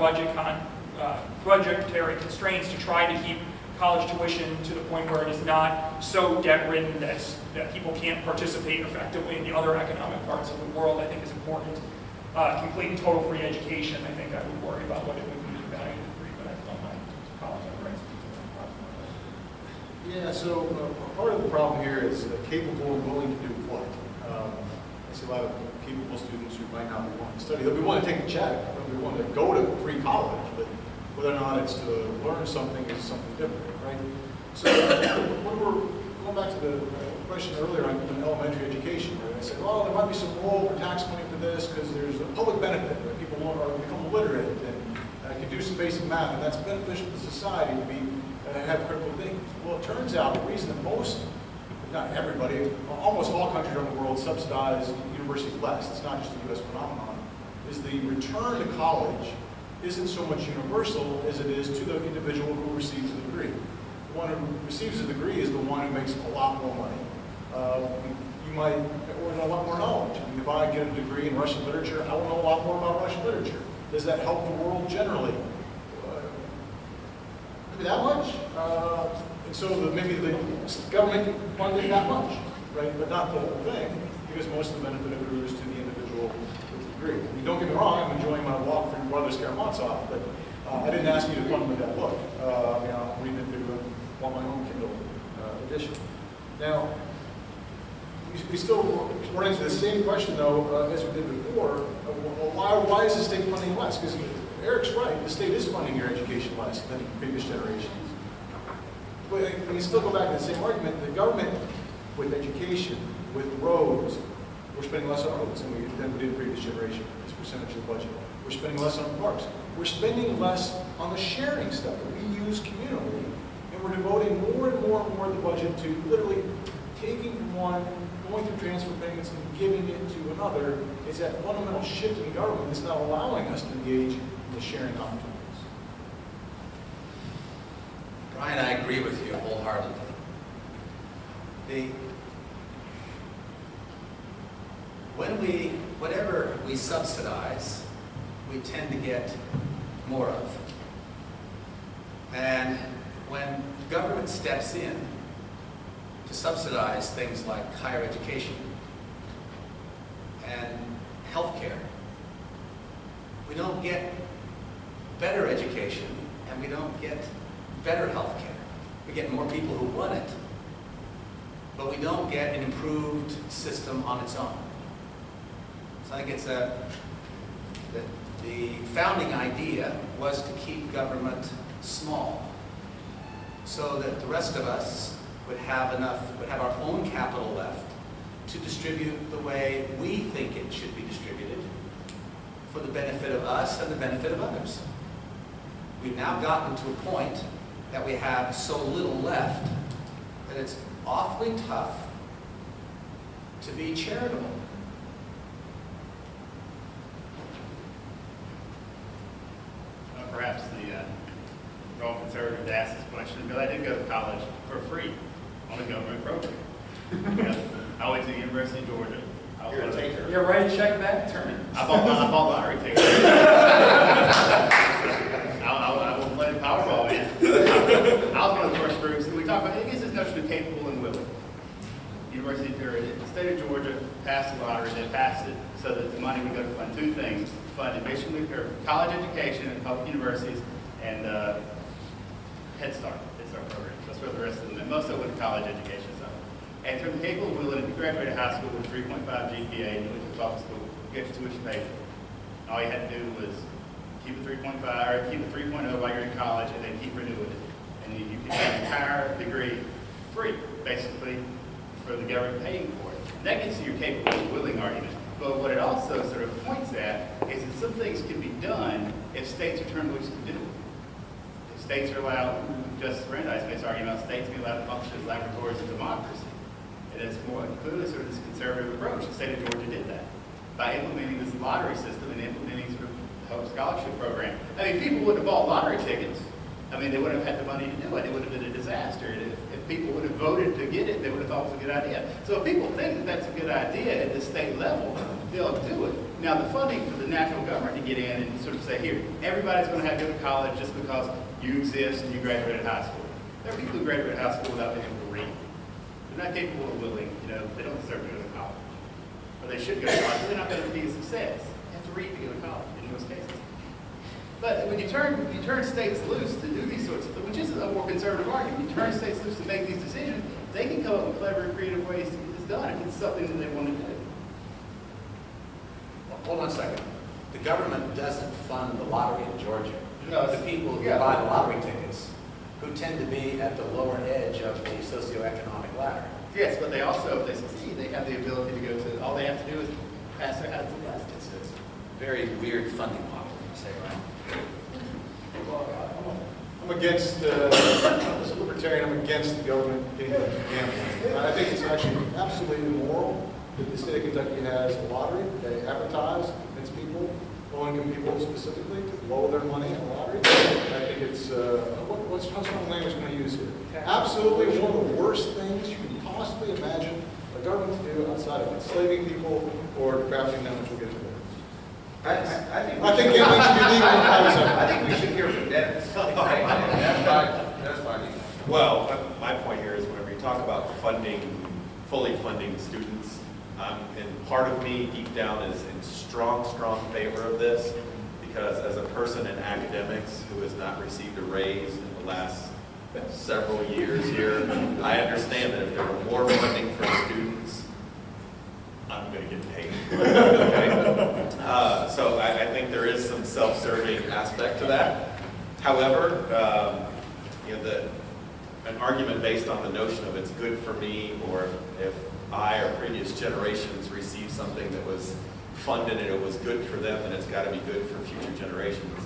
budgetary constraints to try to keep college tuition to the point where it is not so debt-ridden that people can't participate effectively in the other economic parts of the world, I think is important. Complete and total free education, I think I would worry about what it would mean to value the degree, but I don't mind college rights. Yeah, so part of the problem here is capable and willing to do what? I see a lot of capable students who might not be willing to study. They'll be willing to take a check, they'll be willing to go to free college, but whether or not it's to learn something is something different, right? So when we're going back to the question earlier on elementary education, right? I said, well, there might be some role for tax money for this because there's a public benefit, right? People become literate and can do some basic math, and that's beneficial to society to be have critical thinking. Well, it turns out the reason that most, if not everybody, almost all countries around the world subsidize universities less, it's not just a U.S. phenomenon, is the return to college isn't so much universal as it is to the individual who receives the degree. The one who receives the degree is the one who makes a lot more money. You might want a lot more knowledge. I mean, if I get a degree in Russian literature, I will know a lot more about Russian literature. Does that help the world generally? that much. And so maybe the government can fund it that much, right? But not the whole thing, because most of the benefit accrues to the individual with the degree. I mean, don't get me wrong, I'm enjoying my walk through Brothers Karamazov, but I didn't ask you to fund me that book. I'm reading it through on my own Kindle edition. Now, we still run into the same question, though, as we did before. Why is the state funding less? Because Eric's right, the state is funding your education less than previous generations. But when you still go back to the same argument, the government, with education, with roads, we're spending less on roads than we did in the previous generation as a percentage of the budget. We're spending less on parks. We're spending less on the sharing stuff that we use communally, and we're devoting more and more and more of the budget to literally taking from one, going through transfer payments and giving it to another. It's that fundamental shift in government that's not allowing us to engage in the sharing opportunities. Brian, I agree with you wholeheartedly. Whatever we subsidize, we tend to get more of. And when government steps in to subsidize things like higher education and healthcare, we don't get better education and we don't get better healthcare. We get more people who want it, but we don't get an improved system on its own. So I think it's the founding idea was to keep government small so that the rest of us would have our own capital left to distribute the way we think it should be distributed for the benefit of us and the benefit of others. We've now gotten to a point that we have so little left that it's awfully tough to be charitable. Perhaps the all conservatives asked this question, but I did go to college for free on a government program. I went to the University of Georgia. You're a taker. You're writing check back, turn it. I bought lottery tickets. I will play the Powerball, man. I was one of the first groups, and we talked about, it gets this notion of capable and willing. The state of Georgia passed the lottery, they passed it so that the money would go to fund two things: fund basically college education in public universities and Head Start program. That's where the rest of them, most of it went to college education. So, and from the capable and willing, if you graduated high school with 3.5 GPA and you went to public school, you get your tuition paid for. All you had to do was keep a 3.5 or keep a 3.0 while you're in college, and then keep renewing it, and you can get an entire degree free, basically, for the government paying for it. And that gets to your capable and willing argument. But what it also sort of points at is that some things can be done if states are turned loose to do it. If states are allowed, Justice Brandeis makes an argument about states being allowed to function as laboratories of democracy. It is more clearly sort of this conservative approach. The state of Georgia did that by implementing this lottery system and implementing sort of the Hope Scholarship Program. I mean, people wouldn't have bought lottery tickets. I mean, they wouldn't have had the money to do it. It would have been a disaster. If people would have voted to get it, they would have thought it was a good idea. So if people think that that's a good idea at the state level, they'll do it. Now, the funding for the national government to get in and sort of say, here, everybody's going to have to go to college just because you exist and you graduated high school. There are people who graduate high school without being able to read. They're not capable or willing, they don't deserve to go to college. Or they should go to college, but they're not going to be a success. They have to read to go to college in most cases. But when you turn states loose to do these sorts of things, which is a more conservative argument, you turn states loose to make these decisions, they can come up with clever and creative ways to get this done if it's something that they want to do. Well, hold on a second. The government doesn't fund the lottery in Georgia. No, the people who buy the lottery tickets, who tend to be at the lower edge of the socioeconomic ladder. Yes, but they also, if they succeed, they have the ability to go to, all they have to do is pass their high school test. It's a very weird funding model, you say, right? I'm against, as a libertarian, I'm against the government getting into gambling. I think it's actually absolutely immoral that the state of Kentucky has a lottery. They advertise, convince people, low-income people specifically, to blow their money in a lottery. I think it's, what's strong language going to use here? Absolutely one of the worst things you can possibly imagine a government to do outside of enslaving people or crafting them, which we'll get to later. I think gambling should be legal in private sector. I think we should hear from Dennis. Well, my point here is whenever you talk about funding, fully funding students, and part of me deep down is in strong favor of this, because as a person in academics who has not received a raise in the last several years here, I understand that if there were more funding for students, I'm going to get paid. Okay? So I think there is some self-serving aspect to that. However, you know, an argument based on the notion of it's good for me, or if I or previous generations received something that was funded and it was good for them, then it's got to be good for future generations.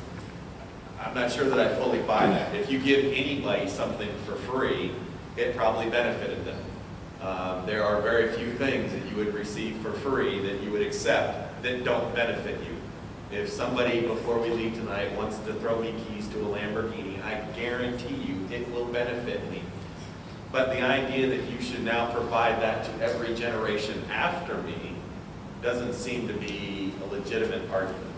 I'm not sure that I fully buy that. If you give anybody something for free, it probably benefited them. There are very few things that you would receive for free that you would accept that don't benefit you. If somebody, before we leave tonight, wants to throw me keys to a Lamborghini, I guarantee you it will benefit me. But the idea that you should now provide that to every generation after me doesn't seem to be a legitimate argument.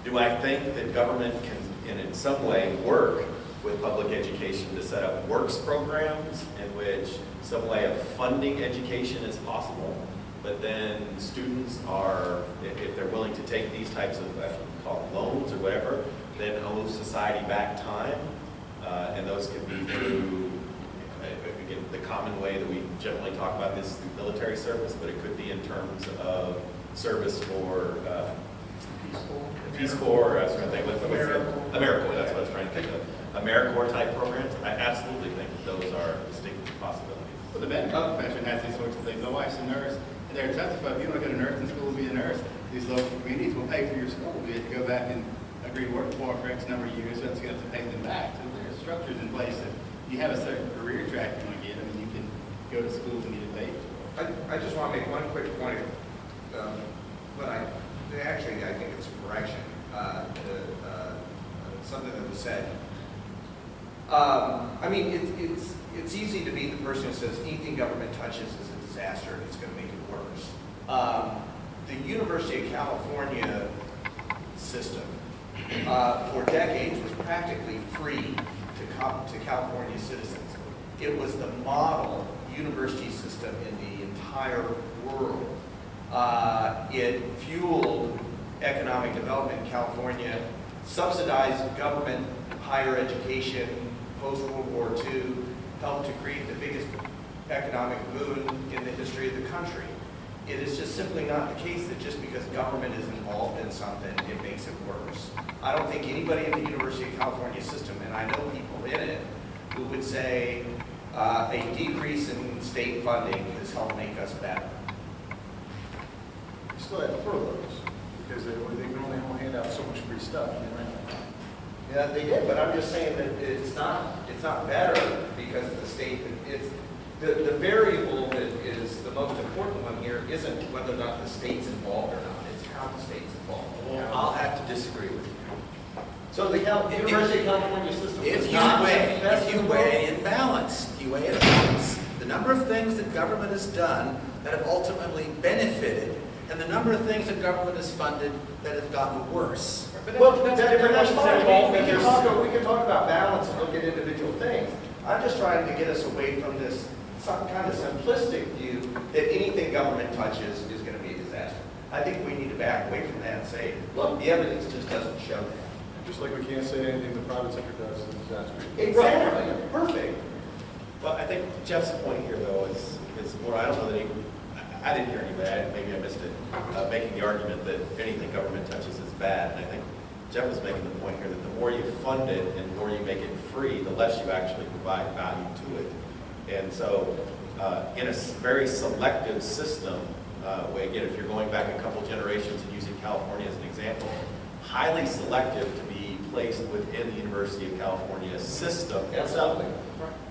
Do I think that government can, in some way, work with public education to set up works programs in which some way of funding education is possible, but then students are, if they're willing to take these types of call it loans or whatever, then owe society back time, and those could be through, again, the common way that we generally talk about this through military service, but it could be in terms of service for Peace Corps, that sort of thing. AmeriCorps, that's what I was trying to think of. AmeriCorps type programs, I absolutely think those are distinct possibilities. Well, the medical profession has these sorts of things. My wife's a nurse, and they're justified. If you want to go to nursing school, be a nurse. These local communities will pay for your school. You have to go back and agree to work for X number of years, so you have to pay them back. So there's structures in place that you have a certain career track you want to get. I mean, you can go to school and get it paid for. I just want to make one quick point, but I think it's a correction to something that was said. I mean, it's easy to be the person who says anything government touches is a disaster and it's going to make it worse. The University of California system for decades was practically free to California citizens. It was the model university system in the entire world. It fueled economic development in California, subsidized government higher education post-World War II, helped to create the biggest economic boom in the history of the country. It is just simply not the case that just because government is involved in something, it makes it worse. I don't think anybody in the University of California system, and I know people in it, who would say a decrease in state funding has helped make us better. You still have furloughs, because they can only hand out so much free stuff. Yeah, they did, but I'm just saying that it's not better because of the state. It's the variable that is the most important one here isn't whether or not the state's involved or not. It's how the state's involved. Well, I'll have to disagree with you. So the University of California system If is you not weigh best in balance, the number of things that government has done that have ultimately benefited, and the number of things that government has funded that have gotten worse. Well, that's a different question. We can talk about balance and look at individual things. I'm just trying to get us away from this some kind of simplistic view that anything government touches is going to be a disaster. I think we need to back away from that and say, look, the evidence just doesn't show that. Just like we can't say anything the private sector does is a disaster. Exactly. Perfect. Well, I think Jeff's point here, though, is more, I don't know that I didn't hear anybody, maybe I missed it, making the argument that anything government touches is bad. And I think Jeff was making the point here that the more you fund it and the more you make it free, the less you actually provide value to it. And so in a very selective system, again, if you're going back a couple generations and using California as an example, highly selective to be placed within the University of California system itself.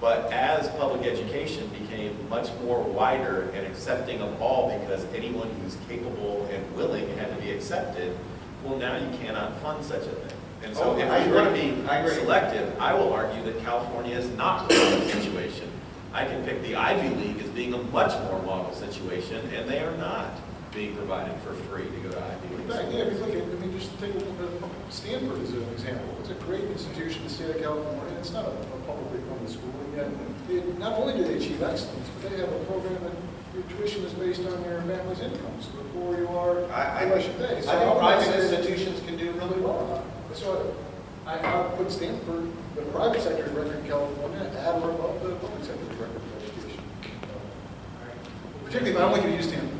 But as public education became much more wider and accepting of all, because anyone who's capable and willing had to be accepted, well, now you cannot fund such a thing. And so if you're going to be selective, I will argue that California is not the model situation. I can pick the Ivy League as being a much more model situation, and they are not being provided for free to go to Ivy League. In fact, yeah, if you look at, just take Stanford as an example. It's a great institution in the state of California. It's not a publicly funded school, and yet not only do they achieve excellence, but they have a program that your tuition is based on your family's income. So the poorer you are, the less you pay. So I think private think institutions can do really well. So I put Stanford, the private sector's record in California, at or above the public sector's record in education. Particularly, I don't like to use Stanford.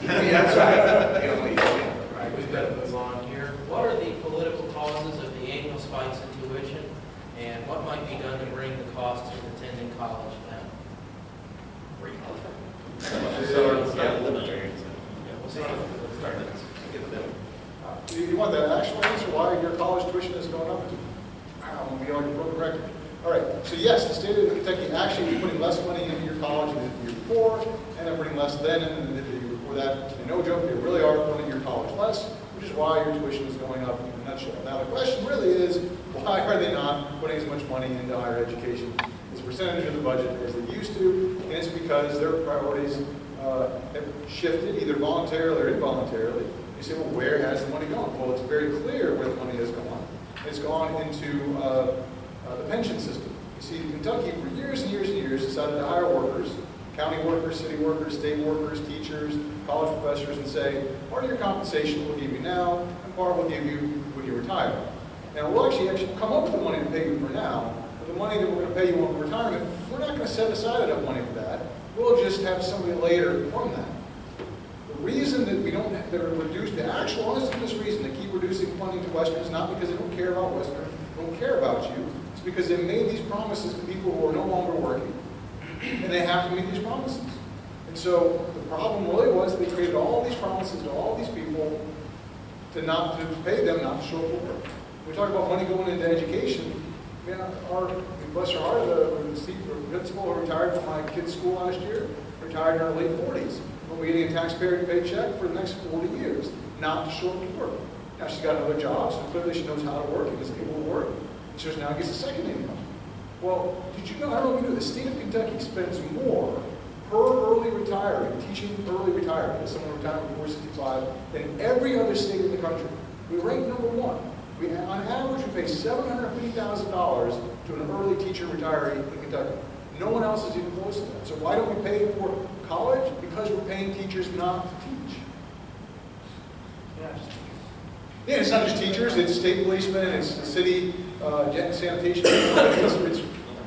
Yeah, that's right. You don't need to. All right, we've got to move on here. What are the political causes of the annual spikes in tuition, and what might be done to bring the cost of attending college down? Free college. So, Yeah, libertarians. We'll see. You want that actual answer why your college tuition is going up? Wow, we already broke the record. All right, so yes, the state of Kentucky actually is putting less money into your college than the year before, and they're putting less then and the year before that. And no joke, they really are funding your college less, which is why your tuition is going up in a nutshell. Now the question really is, why are they not putting as much money into higher education as a percentage of the budget as they used to? And it's because their priorities have shifted either voluntarily or involuntarily. You say, well, where has the money gone? Well, it's very clear where the money has gone. It's gone into the pension system. You see, Kentucky, for years and years and years, decided to hire workers, county workers, city workers, state workers, teachers, college professors, and say, part of your compensation we'll give you now, and part we'll give you when you retire. Now, we'll actually come up with the money to pay you for now, but the money that we're going to pay you on retirement, we're not going to set aside enough money for that. We'll just have somebody later from that. The reason that we don't have, that are reduced, the actual honest to this reason they keep reducing funding to Western is not because they don't care about Western, they don't care about you. It's because they made these promises to people who are no longer working, and they have to meet these promises. And so the problem really was they created all these promises to all these people to pay them not to show up for work. We talk about money going into education. Yeah, bless her heart, the principal who retired from my kid's school last year retired in her late 40s. We'll be getting a taxpayer paycheck for the next 40 years, not to show up to work. Now she's got another job, so clearly she knows how to work and is able to work. And so she now gets a second income. Well, did you know, I don't know if you knew, the state of Kentucky spends more per early retiree, teaching early retirement, as someone retiring before 65, than every other state in the country. We rank number one. On average, we pay $750,000 to an early teacher retiree in Kentucky. No one else is even close to that. So why don't we pay for college? Because we're paying teachers not to teach. Yeah, it's not just teachers, it's state policemen, it's city sanitation, it's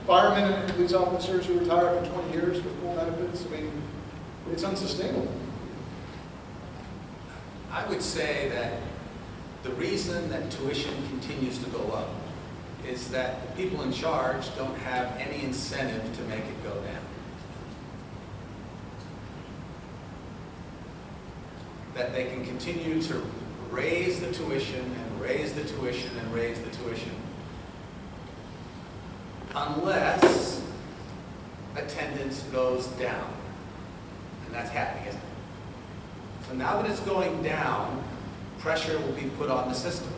firemen and police officers who retire for 20 years with full benefits. I mean, it's unsustainable. I would say that the reason that tuition continues to go up is that the people in charge don't have any incentive to make it go down. That they can continue to raise the tuition and raise the tuition and raise the tuition unless attendance goes down. And that's happening, isn't it? So now that it's going down, pressure will be put on the system.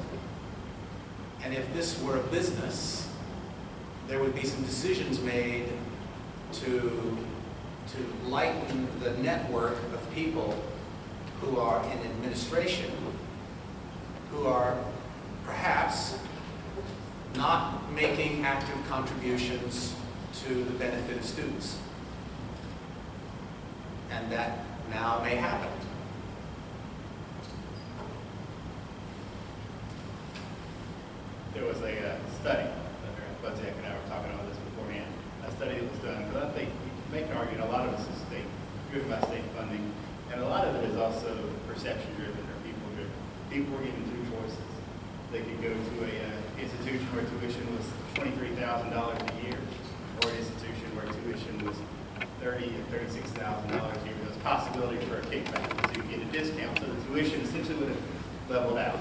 And if this were a business, there would be some decisions made to lighten the network of people who are in administration, who are perhaps not making active contributions to the benefit of students. And that now may happen. There was a study, Budzek and I were talking about this beforehand, a study that was done, because I think you can make an argument, a lot of this is driven by state funding, and a lot of it is also perception driven or people driven. People were given two choices. They could go to an institution where tuition was $23,000 a year, or an institution where tuition was $30,000 or $36,000 a year. There was possibility for a kickback, so you get a discount. So the tuition essentially would have leveled out.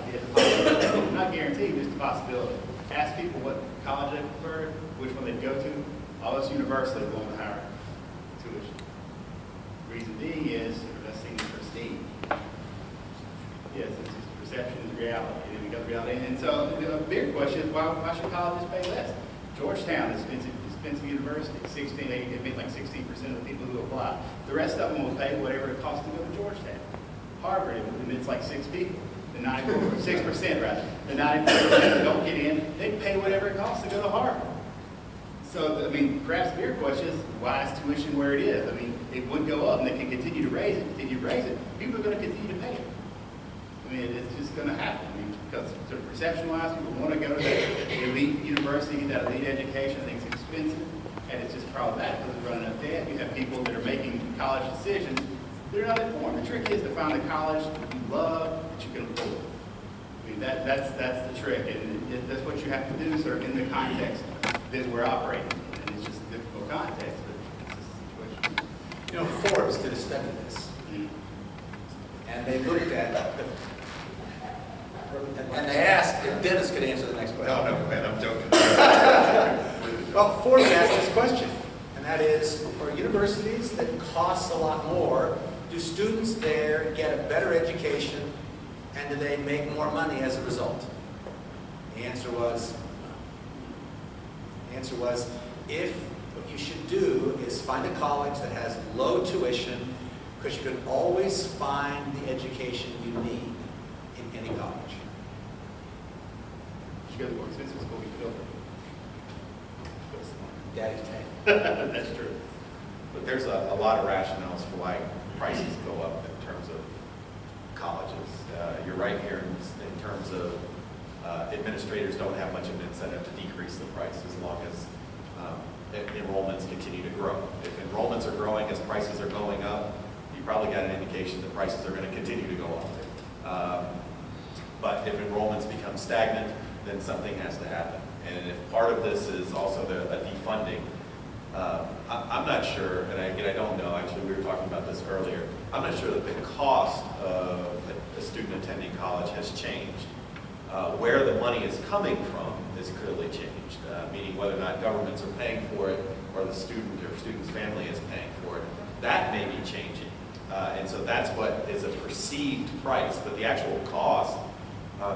Not guaranteed, just a possibility. Ask people what college they preferred, which one they'd go to. Almost universally going to higher tuition. Reason being is that's seen as prestige. Yes, it's just perception is reality. And then we got reality. And so the big question is why should colleges pay less? Georgetown is expensive university. 16, they admit like 16% of the people who apply. The rest of them will pay whatever it costs to go to Georgetown. Harvard, it admits like 6 people. the 6% rather, the 94% that don't get in, they pay whatever it costs to go to Harvard. So, I mean, perhaps the bigger question is, why is tuition where it is? I mean, it would go up, and they can continue to raise it, People are going to continue to pay it. I mean, it's just going to happen. I mean, because perception-wise, people want to go to the elite university, get that elite education. I think it's expensive, and it's just problematic because it's running up debt. You have people that are making college decisions that are not informed. The trick is to find a college that you love, that you can afford. I mean, that's the trick, and that's what you have to do, sir, in the context that we're operating in. And it's just a difficult context, but it's just a situation. You know, Forbes did a study of this, and they looked at and they asked if Dennis could answer the next question. No, man, I'm joking. Well, Forbes asked this question, and that is, for universities that cost a lot more, do students there get a better education, and do they make more money as a result? The answer was, if what you should do is find a college that has low tuition, because you can always find the education you need in any college. You go to the more expensive school, you feel Daddy's tank. That's true. But there's a lot of rationales for why prices go up in terms of colleges. You're right here in terms of administrators don't have much of an incentive to decrease the price as long as enrollments continue to grow. If enrollments are growing as prices are going up, you probably got an indication that prices are going to continue to go up. But if enrollments become stagnant, then something has to happen. And if part of this is also a defunding, I'm not sure, and again, I don't know, actually we were talking about this earlier, I'm not sure that the cost of a student attending college has changed. Where the money is coming from is clearly changed, meaning whether or not governments are paying for it or the student or student's family is paying for it. That may be changing. And so that's what is a perceived price, but the actual cost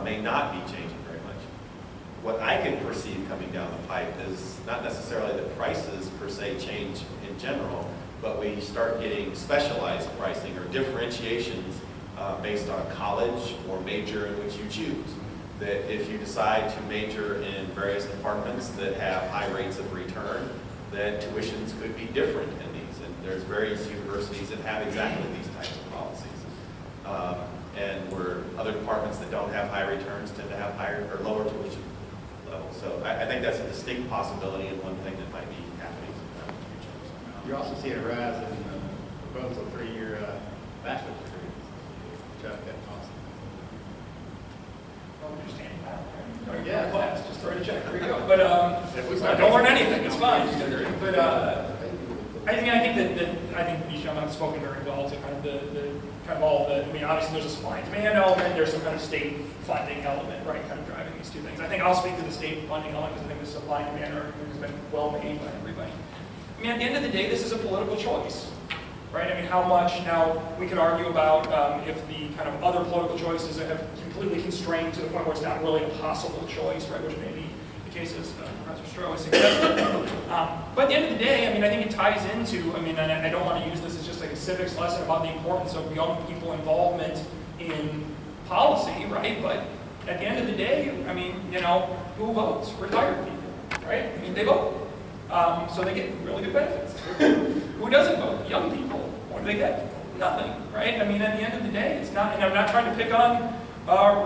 may not be changing very much. What I can perceive coming down the pipe is not necessarily that prices per se change in general, but we start getting specialized pricing or differentiations based on college or major in which you choose. That if you decide to major in various departments that have high rates of return, then tuitions could be different in these. And there's various universities that have exactly these types of policies. And where other departments that don't have high returns tend to have higher or lower tuition levels. So I think that's a distinct possibility and one thing that might be happening sometime in the future. You're also seeing a rise in proposal 3-year bachelor's degree. Chuck, that cost. Understanding that. Yeah. Class, just write a check, there you go. But If we start don't learn taking- anything, it's fine. But I think Isham have spoken very well to kind of all the, I mean, obviously there's a supply and demand element, there's some kind of state funding element, right, kind of driving these two things. I think I'll speak to the state funding element because I think the supply and demand argument has been well made by everybody. I mean, at the end of the day, this is a political choice, right? I mean, how much, now, we could argue about if the kind of other political choices have completely constrained to the point where it's not really a possible choice, right, which may be the case as Professor Stroh has suggested. But at the end of the day, I mean, I think it ties into, I mean, and I don't want to use this as just like a civics lesson about the importance of young people involvement in policy, right? But at the end of the day, I mean, you know, who votes? Retired people, right? I mean, they vote. So they get really good benefits. Who doesn't vote? Young people. What do they get? Nothing, right? I mean, at the end of the day, it's not, and I'm not trying to pick on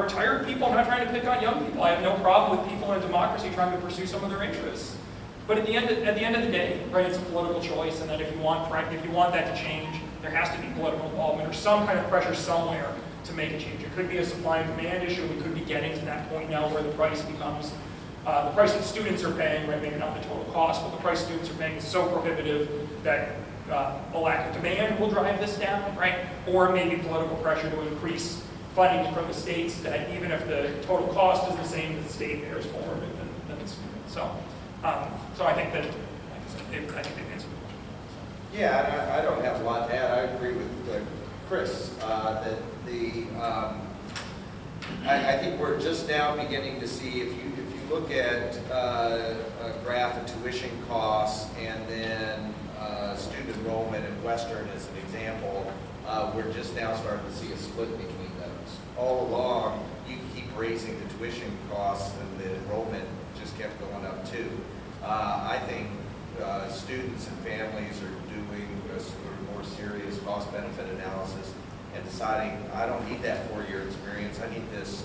retired people, I'm not trying to pick on young people. I have no problem with people in a democracy trying to pursue some of their interests. But at the end of the day, right, it's a political choice, and that if you want that to change, there has to be political involvement or some kind of pressure somewhere to make a change. It could be a supply and demand issue. We could be getting to that point now where the price becomes the price that students are paying, right, maybe not the total cost, but the price students are paying is so prohibitive that a lack of demand will drive this down, right? Or maybe political pressure to increase funding from the states that even if the total cost is the same, the state bears more of it than the student. So I think that, like I said, I think they've answered the question. Yeah, I don't have a lot to add. I agree with Chris that I think we're just now beginning to see, if you look at a graph of tuition costs and then student enrollment in Western as an example, we're just now starting to see a split between those. All along, raising the tuition costs and the enrollment just kept going up too. I think students and families are doing a sort of more serious cost-benefit analysis and deciding, I don't need that 4-year experience, I need this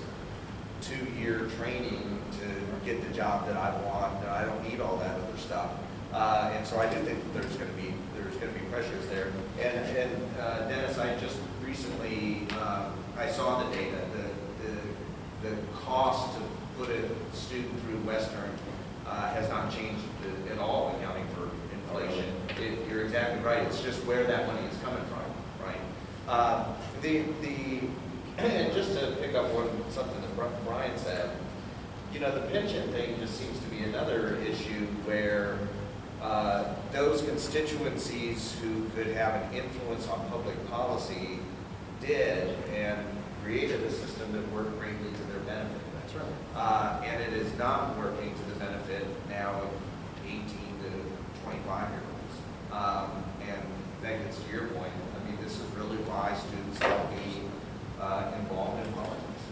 2-year training to get the job that I want, and I don't need all that other stuff. And so I do think that there's going to be pressures there. And Dennis, I just recently I saw the data. The cost to put a student through Western has not changed at all, accounting for inflation. You're exactly right. It's just where that money is coming from, right? And just to pick up on something that Brian said, you know, the pension thing just seems to be another issue where those constituencies who could have an influence on public policy did and created a system that worked greatly to their benefit. That's right. And it is not working to the benefit now of 18 to 25-year-olds. And that gets to your point. I mean, this is really why students don't be involved in politics.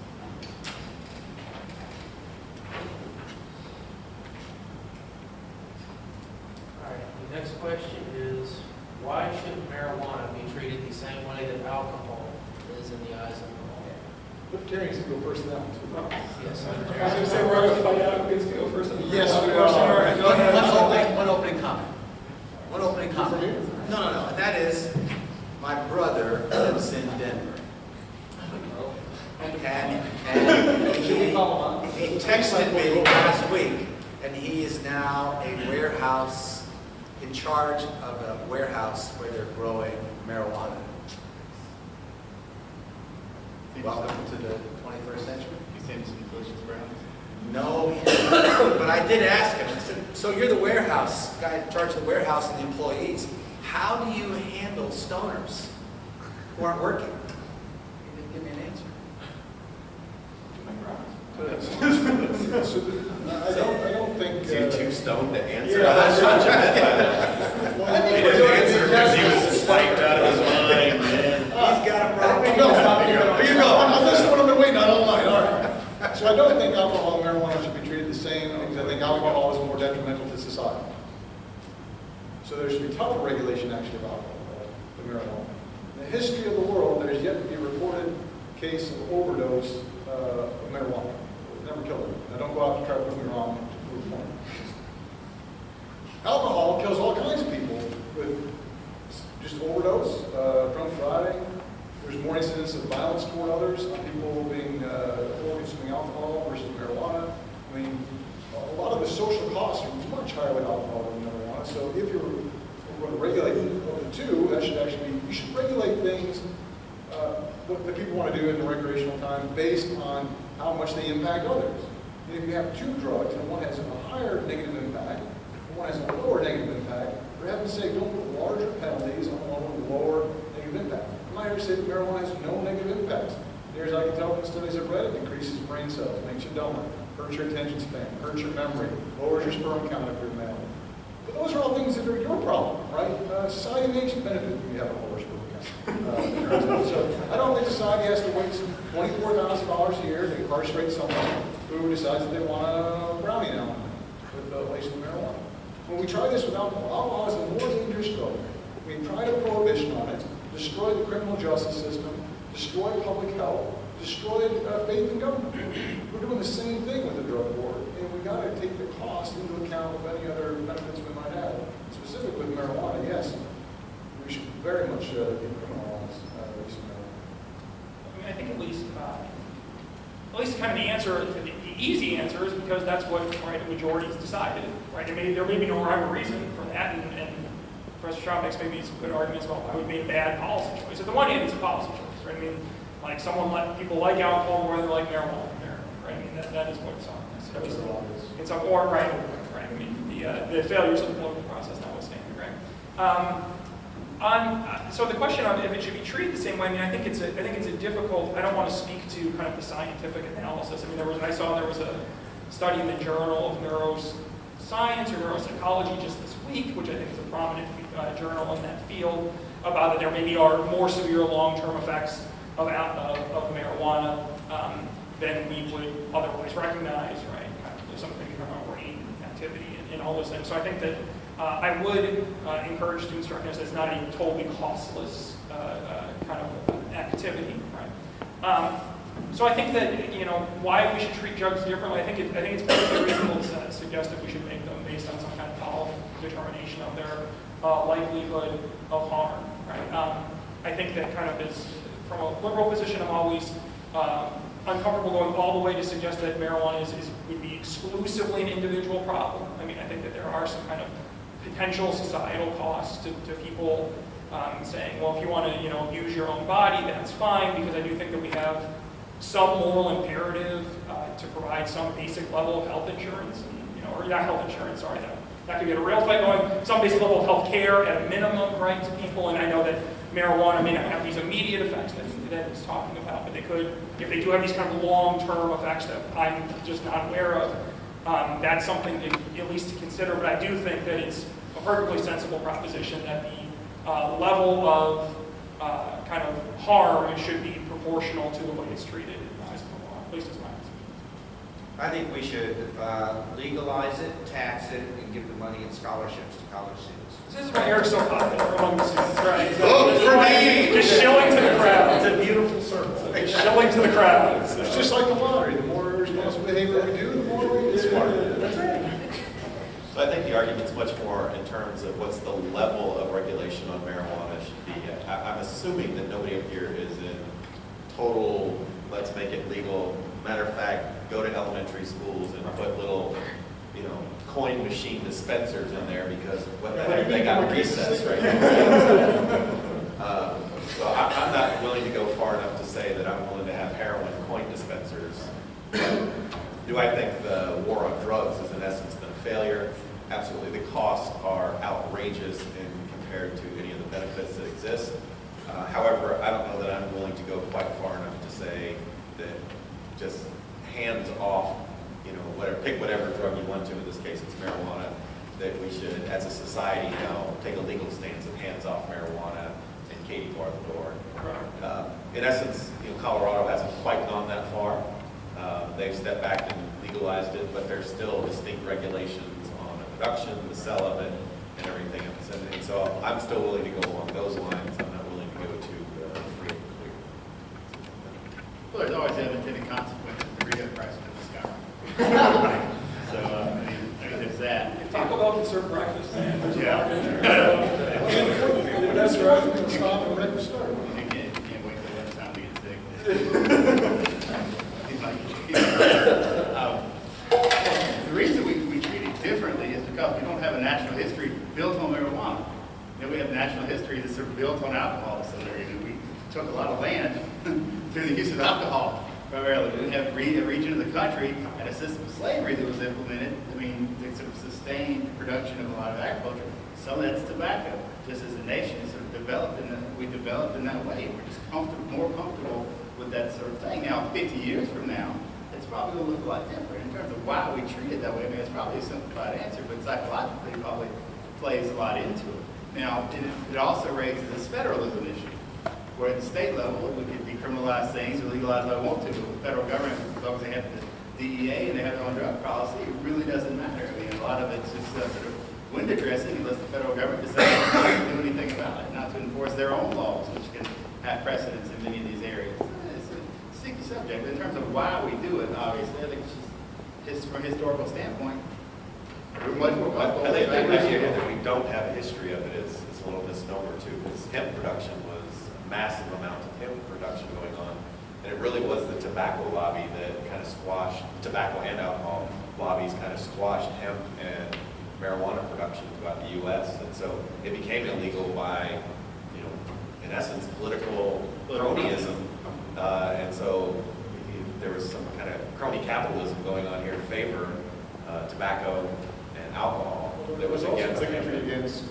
All right, the next question is, why should marijuana be treated the same way that alcohol is in the eyes of the law? Libertarians can go first now. Yes, I was going to say, we're going to find out who gets to go first. Yes, we are. Go ahead. One opening comment. One opening comment. No. And that is, my brother lives in Denver. And he texted me last week, and he is now a warehouse, in charge of a warehouse where they're growing marijuana. Welcome to the 21st century. You send some delicious brownies? No, he didn't. But I did ask him. I said, so you're the warehouse guy in charge of the warehouse and the employees. How do you handle stoners who aren't working? He didn't give me an answer. I don't think. Is he too stoned to answer? Yeah, that's right. He didn't answer because he was spiked out of his mind, man. He's got a problem. Here you go. I'm listening to what I've been waiting on all night. All right. So I don't think alcohol and marijuana should be treated the same because I think alcohol is more detrimental to society. So there should be tougher regulation actually of alcohol than marijuana. In the history of the world, there's yet to be a reported case of overdose of marijuana. It never killed it. Now don't go out and try to prove me wrong to prove the point. Alcohol kills all kinds of people with just overdose, drunk driving. There's more incidents of violence toward others on people being consuming alcohol versus marijuana. I mean, a lot of the social costs are much higher with alcohol than marijuana. So if you're going to regulate the two, that should actually be, you should regulate things, what the people want to do in the recreational time based on how much they impact others. And if you have two drugs and one has a higher negative impact and one has a lower negative impact, for heaven's sake, don't put larger penalties on one with lower negative impact. I'm not here to say that marijuana has no negative impacts. Near as I can tell from the studies I've read, it increases brain cells, makes you dumber, hurts your attention span, hurts your memory, lowers your sperm count if you're male. But those are all things that are your problem, right? Society makes you benefit when you have a lower sperm count. So I don't think society has to waste $24,000 a year to incarcerate someone who decides that they want a brownie now with laced with marijuana. When we try this with alcohol is a more dangerous drug. We tried a prohibition on it, destroyed the criminal justice system, destroyed public health, destroyed faith in government. We're doing the same thing with the drug war, and we got to take the cost into account of any other benefits we might have. Specific with marijuana, yes, we should very much decriminalize use of marijuana. I mean, I think at least kind of the answer, the easy answer is because that's what the majority's decided, right? There may be no rhyme or reason for that, and Professor Shaw makes maybe some good arguments about why it would be a bad policy choice. At the one hand, it's a policy choice, right? I mean, like people like alcohol more than they like marijuana, right? I mean, that is what it's on. It's on, or right? I mean, the failures of the political process notwithstanding, right? So the question on if it should be treated the same way, I mean, I think it's a difficult. I don't want to speak to kind of the scientific analysis. I mean, there was a study in the Journal of Neuroscience or Neuropsychology just this week, which I think is a prominent journal in that field, about that there maybe are more severe long-term effects of marijuana. than we would otherwise recognize, right? Kind of something around brain activity and all those things. So I think that I would encourage students to recognize that it's not a totally costless kind of activity, right? So I think that, you know, why we should treat drugs differently, I think it's perfectly reasonable to suggest that we should make them based on some kind of powerful determination of their likelihood of harm, right? I think that kind of is, from a liberal position, I'm always uncomfortable going all the way to suggest that marijuana would be exclusively an individual problem. I mean, I think that there are some kind of potential societal costs to people saying, well, if you want to, you know, use your own body, that's fine, because I do think that we have some moral imperative to provide some basic level of health insurance, and, you know, or not health insurance, sorry, that could get a real fight going, some basic level of health care at a minimum, right, to people, and I know that marijuana may not have these immediate effects that he's talking about, but they could, if they do have these kind of long-term effects that I'm just not aware of, that's something to, at least to consider, but I do think that it's a perfectly sensible proposition that the level of kind of harm should be proportional to the way it's treated in the law, at least as my experience. I think we should legalize it, tax it, and give the money in scholarships to college students. This is why Eric's so popular among the students, right? Vote for me! Just shilling to the crowd. It's a beautiful circle. Shilling to the crowd. It's just like the lottery. The more responsible behavior we do, the more we get smarter. That's right. So I think the argument's much more in terms of what's the level of regulation on marijuana should be. I'm assuming that nobody up here is in total, let's make it legal. Matter of fact, go to elementary schools and put little, you know, coin machine dispensers in there because what the heck, they got recess right now. So I'm not willing to go far enough to say that I'm willing to have heroin coin dispensers. But do I think the war on drugs has in essence been a failure? Absolutely. The costs are outrageous compared to any of the benefits that exist. However, I don't know that I'm willing to go quite far enough to say that just hands off, you know, whatever, pick whatever drug you want to, in this case it's marijuana, that we should, as a society now, take a legal stance of hands off marijuana and Katie bar the door. In essence, you know, Colorado hasn't quite gone that far. They've stepped back and legalized it, but there's still distinct regulations on the production, the sale of it, and everything else. And so I'm still willing to go along those lines. I'm not willing to go to free and clear. Well, there's always unintended consequences to read the price of the discovery. So, I mean, there's that. If Taco Bell can serve breakfast, man. That's right. Stop and breakfast start. You can't wait till that time to get sick. The reason we treat it differently is because we don't have a national history built on marijuana. You know, we have national history that's sort of built on alcohol. So we took a lot of land through the use of alcohol primarily. We have a region of the country and a system of slavery that was implemented. I mean, they sort of sustained the production of a lot of agriculture. Some of that's tobacco. Just as a nation, sort of we developed in that way. We're just more comfortable with that sort of thing. Now, 50 years from now, it's probably going to look a lot different in terms of why we treat it that way. I mean, it's probably a simplified answer, but psychologically, it probably plays a lot into it. Now, it also raises this federalism issue, where at the state level, we could decriminalize things or legalize what we want to, but the federal government, as long as they have the DEA and they have their own drug policy, it really doesn't matter. I mean, a lot of it's just sort of window dressing unless the federal government decides not to do anything about it, not to enforce their own laws, which can have precedence in many of these areas. It's a sticky subject. But in terms of why we do it, obviously, I think it's just from a historical standpoint. I think the idea that we don't have a history of it is a little misnomer too, because hemp production was a massive amount of hemp production going on, and it really was the tobacco lobby that kind of squashed, tobacco and alcohol lobbies kind of squashed hemp and marijuana production throughout the U.S. And so it became illegal by, you know, in essence, political cronyism. And so there was some kind of crony capitalism going on here to favor tobacco and alcohol. There was also bigotry against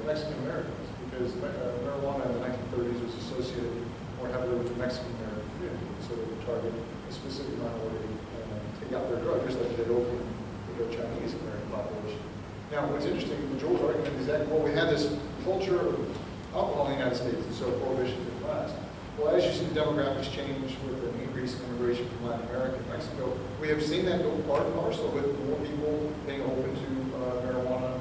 Mexican Americans because marijuana in the 1930s was associated more heavily with the Mexican American community. So they would target a specific minority and take out their drug, just like they opened the Chinese American population. Now, what's interesting, Joel's argument is that, well, we had this culture of alcohol in the United States, and so prohibition didn't last. Well, as you see the demographics change with an increase in immigration from Latin America and Mexico, we have seen that go part and parcel with more people being open to marijuana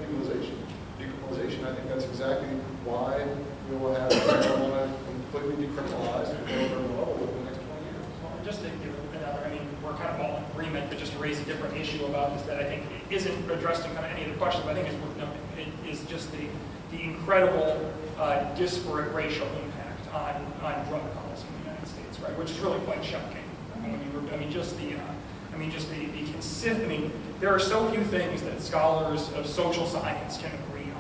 legalization, decriminalization. I think that's exactly why we will have marijuana completely decriminalized at the federal level within the next 20 years. Well, just to give another, I mean, we're kind of all in agreement, but just to raise a different issue about this that I think isn't addressed in kind of any of the questions, but I think is worth noting, it is just the incredible disparate racial impact on drug policy in the United States, right? Which is really quite shocking. There are so few things that scholars of social science can agree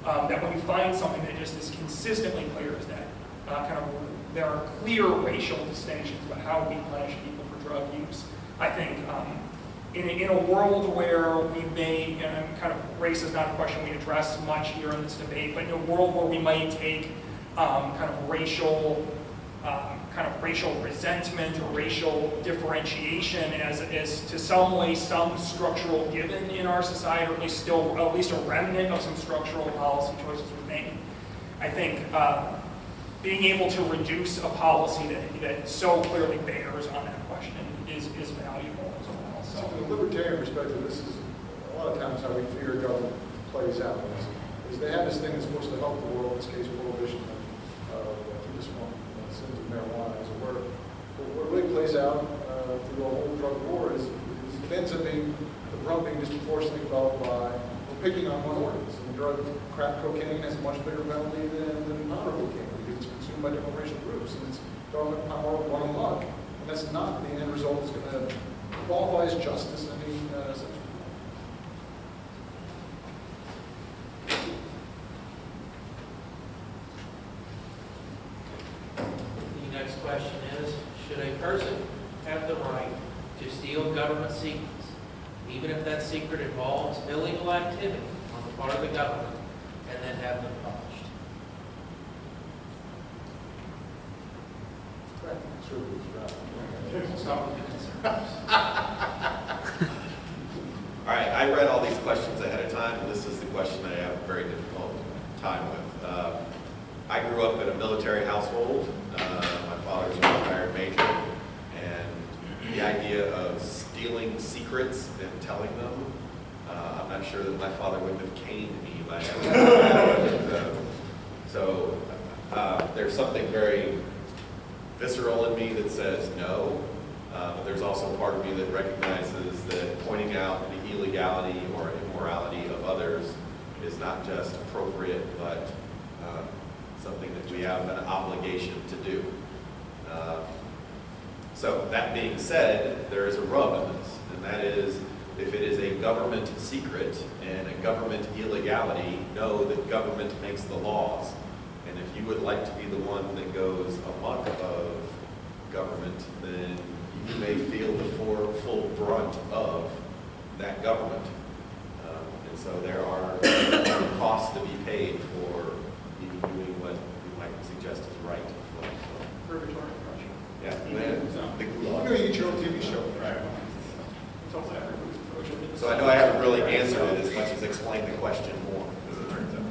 on that when you find something that just is consistently clear as that there are clear racial distinctions about how we punish people for drug use. I think in a world where we may, race is not a question we address much here in this debate, but in a world where we might take racial resentment or racial differentiation as to some way some structural given in our society, or at least a remnant of some structural policy choices we've made. I think being able to reduce a policy that so clearly bears on that question is valuable as well. So from a libertarian perspective, this is a lot of times how we fear government plays out. Is they have this thing that's supposed to help the world, in this case prohibition of this one, sins of marijuana, as it were. But what really plays out through the whole drug war is it ends up being the brunt being disproportionately felt by, we're picking on one ordinance. And crack cocaine has a much bigger penalty than powder cocaine because it's consumed by different racial groups, and it's government power run amok. And that's not the end result that's going to qualify as justice in any sense. The next question is, should a person have the right to steal government secrets, even if that secret involves illegal activity on the part of the government, and then have them published? We'll start with the concerns. All right, I read all these questions ahead of time, and this is the question I have a very difficult time with. I grew up in a military household. My father's a retired major, and the idea of stealing secrets and telling them, I'm not sure that my father wouldn't have caned me by having that. So there's something very visceral in me that says no. But there's also part of me that recognizes that pointing out the illegality or immorality of others is not just appropriate, but something that we have an obligation to do. So that being said, there is a rub in this, and that is if it is a government secret and a government illegality, know that government makes the laws. And if you would like to be the one that goes amok of government, then you may feel the full brunt of that government. And so there are costs to be paid for even doing what you might suggest is right as well. For Victorian Russia. Yeah, the You're gulag. going to eat your own TV show. Right. So I know I haven't really answered it as much as explained the question more, as it turns out.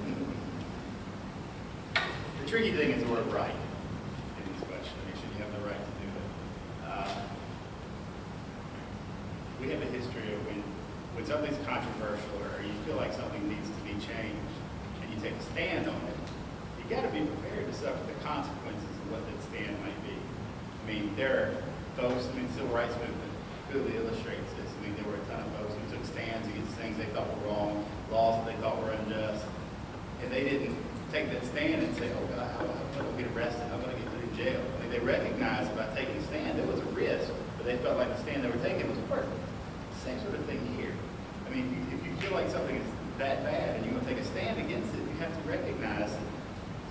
The tricky thing is the word right in this question. I mean, should you have the right to do it? We have a history of when something's controversial or you feel like something needs to be changed and you take a stand on it, you got to be prepared to suffer the consequences of what that stand might be. I mean, there are folks, the civil rights movement clearly illustrates this. I mean, there were a ton of folks who took stands against things they thought were wrong, laws that they thought were unjust, and they didn't take that stand and say, oh God, I'm going to get arrested, I'm going to get put in jail. I mean, they recognized by taking a stand, there was a risk, but they felt like the stand they were taking was worth it. Same sort of thing here. I mean, if you feel like something is that bad and you're going to take a stand against it, you have to recognize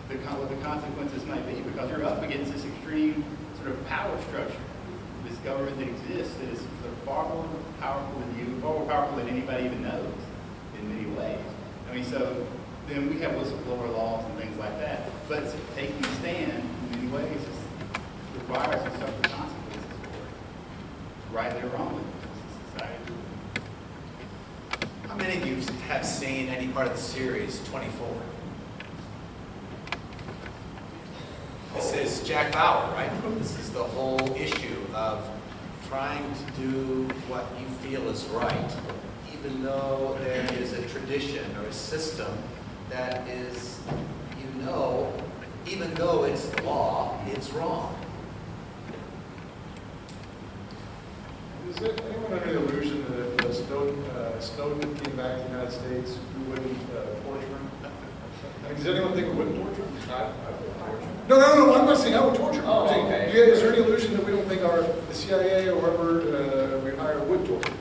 what the consequences might be, because you're up against this extreme sort of power structure, this government that exists that is sort of far more powerful than you, far more powerful than anybody even knows in many ways. I mean, so then we have whistleblower laws and things like that, but taking a stand in many ways requires you to suffer consequences for it, rightly or wrongly. How many of you have seen any part of the series 24? This is Jack Bauer, right? This is the whole issue of trying to do what you feel is right, even though there is a tradition or a system that is, even though it's the law, it's wrong. Is there anyone under the illusion that if Snowden came back to the United States, we wouldn't torture him? I mean, does anyone think we wouldn't torture him? I would torture. No, I'm not saying I would torture him. Oh, I'm saying, okay. is there any illusion that we don't think the CIA or whoever we hire would torture him?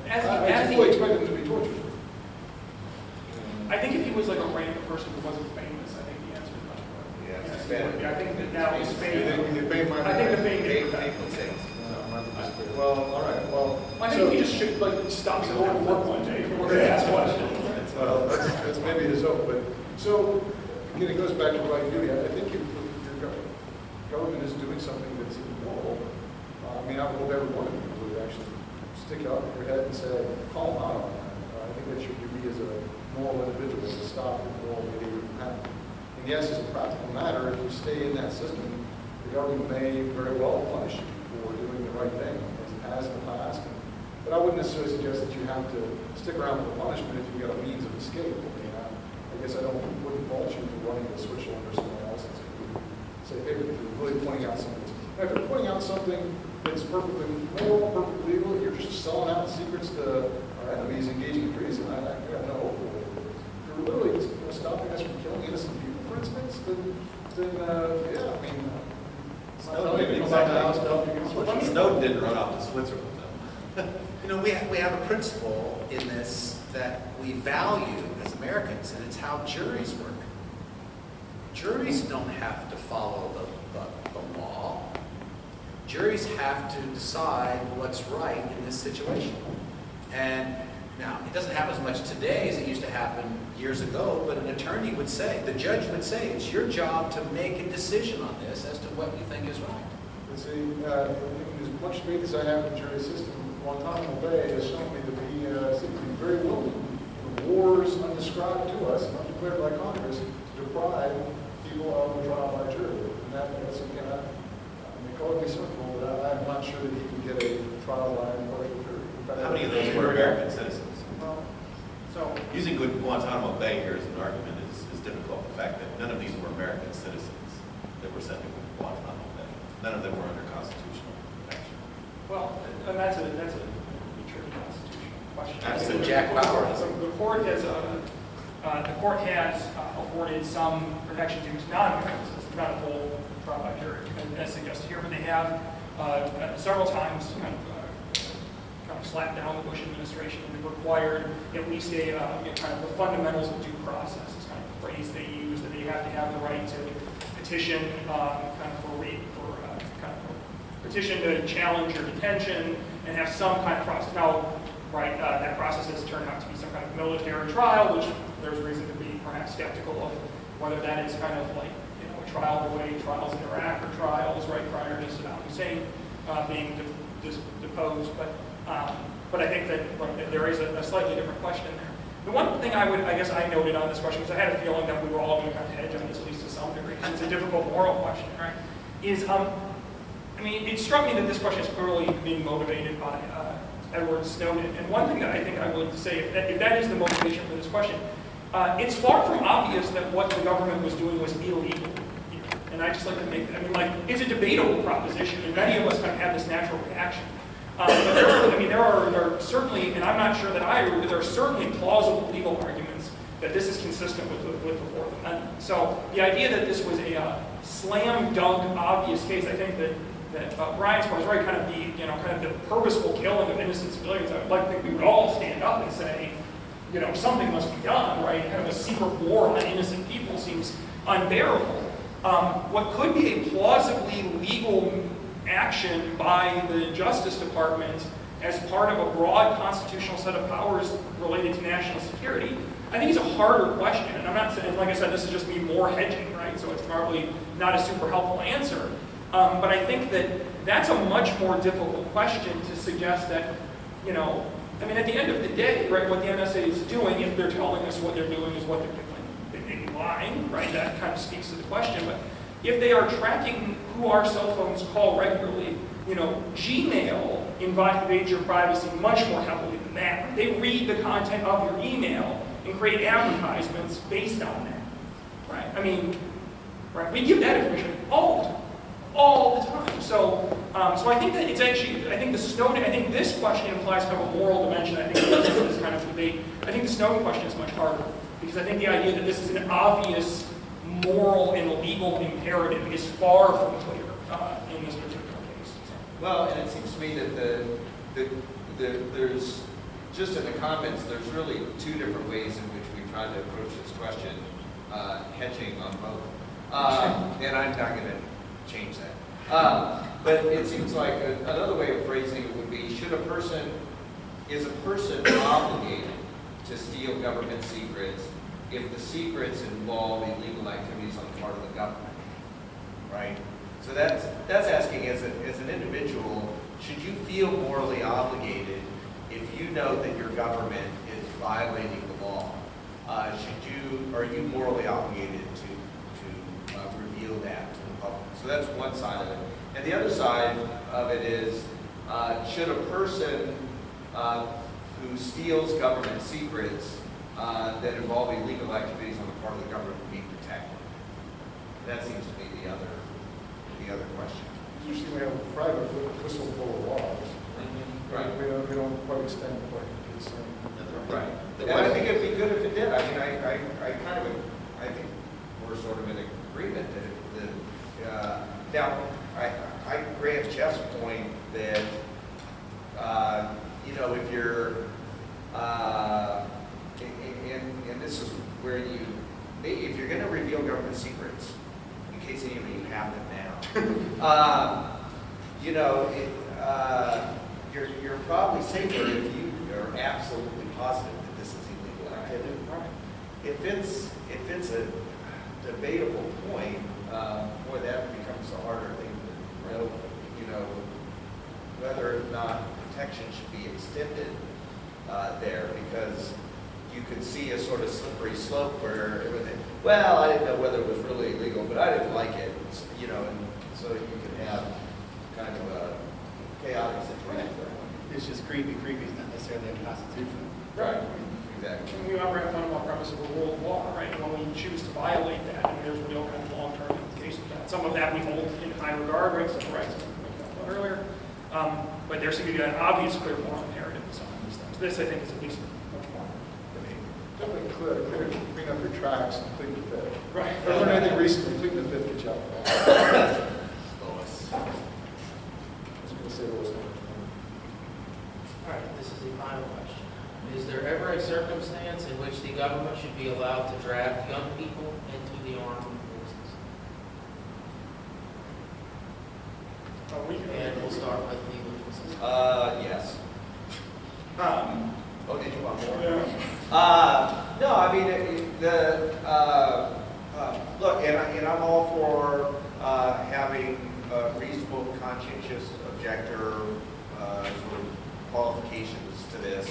I mean, I fully expect him to be tortured. I think if he was like a random person who wasn't famous, I think the answer is much more. Yeah, it's Yes, expanded. I think that now he's You famous. think we could pay I think the fame Eight is people say. Well, all right, well. I think he just should like stop going to work one day before they ask questions. Well, that's maybe his hope, but, so, again, it goes back to right duty. I think if your government is doing something that's immoral, I mean, I would hope every one of you would actually stick out your head and say, call them out on that. I think that's your duty as a moral individual to stop immoral behavior from happening. And yes, as a practical matter, if you stay in that system, the government may very well punish you for doing the right thing, as it has in the past. But I wouldn't necessarily suggest that you have to stick around for the punishment if you've got a means of escape. I mean, I guess I wouldn't fault you for wanting to switch over to someone else and say, hey, if you're really pointing out something, if you're pointing out something that's perfectly moral, perfectly legal, you're just selling out secrets to our enemies engaging in treason, I got no hope for it. If you're literally stopping us from killing innocent people, for instance, then yeah, I mean, Snowden didn't run off to Switzerland, though. We have a principle in this that we value as Americans, and it's how juries work. Juries don't have to follow the law. Juries have to decide what's right in this situation. And now, it doesn't happen as much today as it used to happen years ago, but an attorney would say, the judge would say, it's your job to make a decision on this as to what you think is right. But see, as much faith as I have in the jury system, Guantanamo Bay has shown me to be very willing, in wars undescribed to us and undeclared by Congress, to deprive people of a trial by jury. And that's again, I may call it circle, but I'm not sure that he can get a trial by an impartial jury. In fact, How many of those were American citizens? So, Using Guantanamo Bay here as an argument is difficult. The fact that none of these were American citizens that were sent to Guantanamo Bay. None of them were under constitutional protection. well, and that's a tricky constitutional question. That's a Jack Bauer. The court has afforded some protection to non-Americans, not a full trial by jury, as suggested here, but they have several times kind of slapped down the Bush administration and required at least a kind of the fundamentals of due process is kind of the phrase they use, that they have to have the right to petition petition to challenge your detention and have some kind of process. Now, right, that process has turned out to be some kind of military trial, which there's reason to be perhaps skeptical of whether that is kind of like, a trial the way trials in Iraq or trials right prior to Saddam Hussein being deposed. But I think that there is a slightly different question there. The one thing I noted on this question, because I had a feeling that we were all going to kind of hedge on this, at least to some degree, because it's a difficult moral question, right? It struck me that this question is clearly being motivated by Edward Snowden. And one thing that I think I would say, if that is the motivation for this question, it's far from obvious that what the government was doing was illegal here. And I just like to make that, it's a debatable proposition, and many of us kind of have this natural reaction. But there are certainly, and I'm not sure that I agree, but there are certainly plausible legal arguments that this is consistent with the Fourth Amendment. So the idea that this was a slam dunk obvious case, I think that Brian's point is right, kind of the purposeful killing of innocent civilians. I would like to think we would all stand up and say, something must be done, right? Kind of a secret war on innocent people seems unbearable. What could be a plausibly legal action by the Justice Department as part of a broad constitutional set of powers related to national security, I think is a harder question. And I'm not saying, like I said, this is just me more hedging, right? So it's probably not a super helpful answer. But I think that's a much more difficult question to suggest that, at the end of the day, right, what the NSA is doing, if they're telling us what they're doing is what they're doing, they may be lying, right? That kind of speaks to the question. But If they are tracking who our cell phones call regularly, Gmail invades your privacy much more heavily than that. They read the content of your email and create advertisements based on that, right? I mean, right? We give that information all the time. All the time. So I think that it's actually, I think this question implies kind of a moral dimension. I think this kind of debate. I think the Snowden question is much harder, because I think the idea that this is an obvious moral and legal imperative is far from clear in this particular case. Well, and it seems to me that there's, just in the comments, there's really two different ways in which we try to approach this question, hedging on both. And I'm not going to change that. But it seems like another way of phrasing it would be, is a person obligated to steal government secrets if the secrets involve illegal activities on the part of the government, right? So that's asking, as an individual, should you feel morally obligated if you know that your government is violating the law? Are you morally obligated to reveal that to the public? So that's one side of it. And the other side of it is, should a person who steals government secrets that involve illegal activities on the part of the government be protected? That seems to be the other question. Usually we have private whistleblower laws. Right. We don't quite extend quite to the same. Right. And I think it'd be good if it did. I mean, I think we're sort of in agreement that now, I grant Jeff's point that, if you're, and this is where if you're going to reveal government secrets, in case any of you have them now, you're probably safer if you are absolutely positive that this is illegal activity. If it's a debatable point, boy, that becomes a harder thing to know, whether or not protection should be extended there, because you could see a sort of slippery slope where everything, well, I didn't know whether it was really illegal, but I didn't like it, and so you can have kind of a chaotic situation. It's just creepy. It's not necessarily unconstitutional. Right. Exactly. We operate on one premise of a rule of law, right? When we choose to violate that, and there's real kind of long-term implications of that. Some of that we hold in high regard, right? Civil rights, we talked about earlier. But there seems to be an obvious, clear moral imperative in some of these things. This, I think, is at least much more debatable. Definitely clean up your tracks and clean the fifth. Right. If I learned anything recently, clean the fifth gets you out. I was going to say Lois. All right, this is the final question. Is there ever a circumstance in which the government should be allowed to draft young people into the armed forces? And we'll start with the legal. Yes. Did you want more? Yeah. No, I mean, look, and I'm all for having a reasonable, conscientious objector sort of qualifications to this.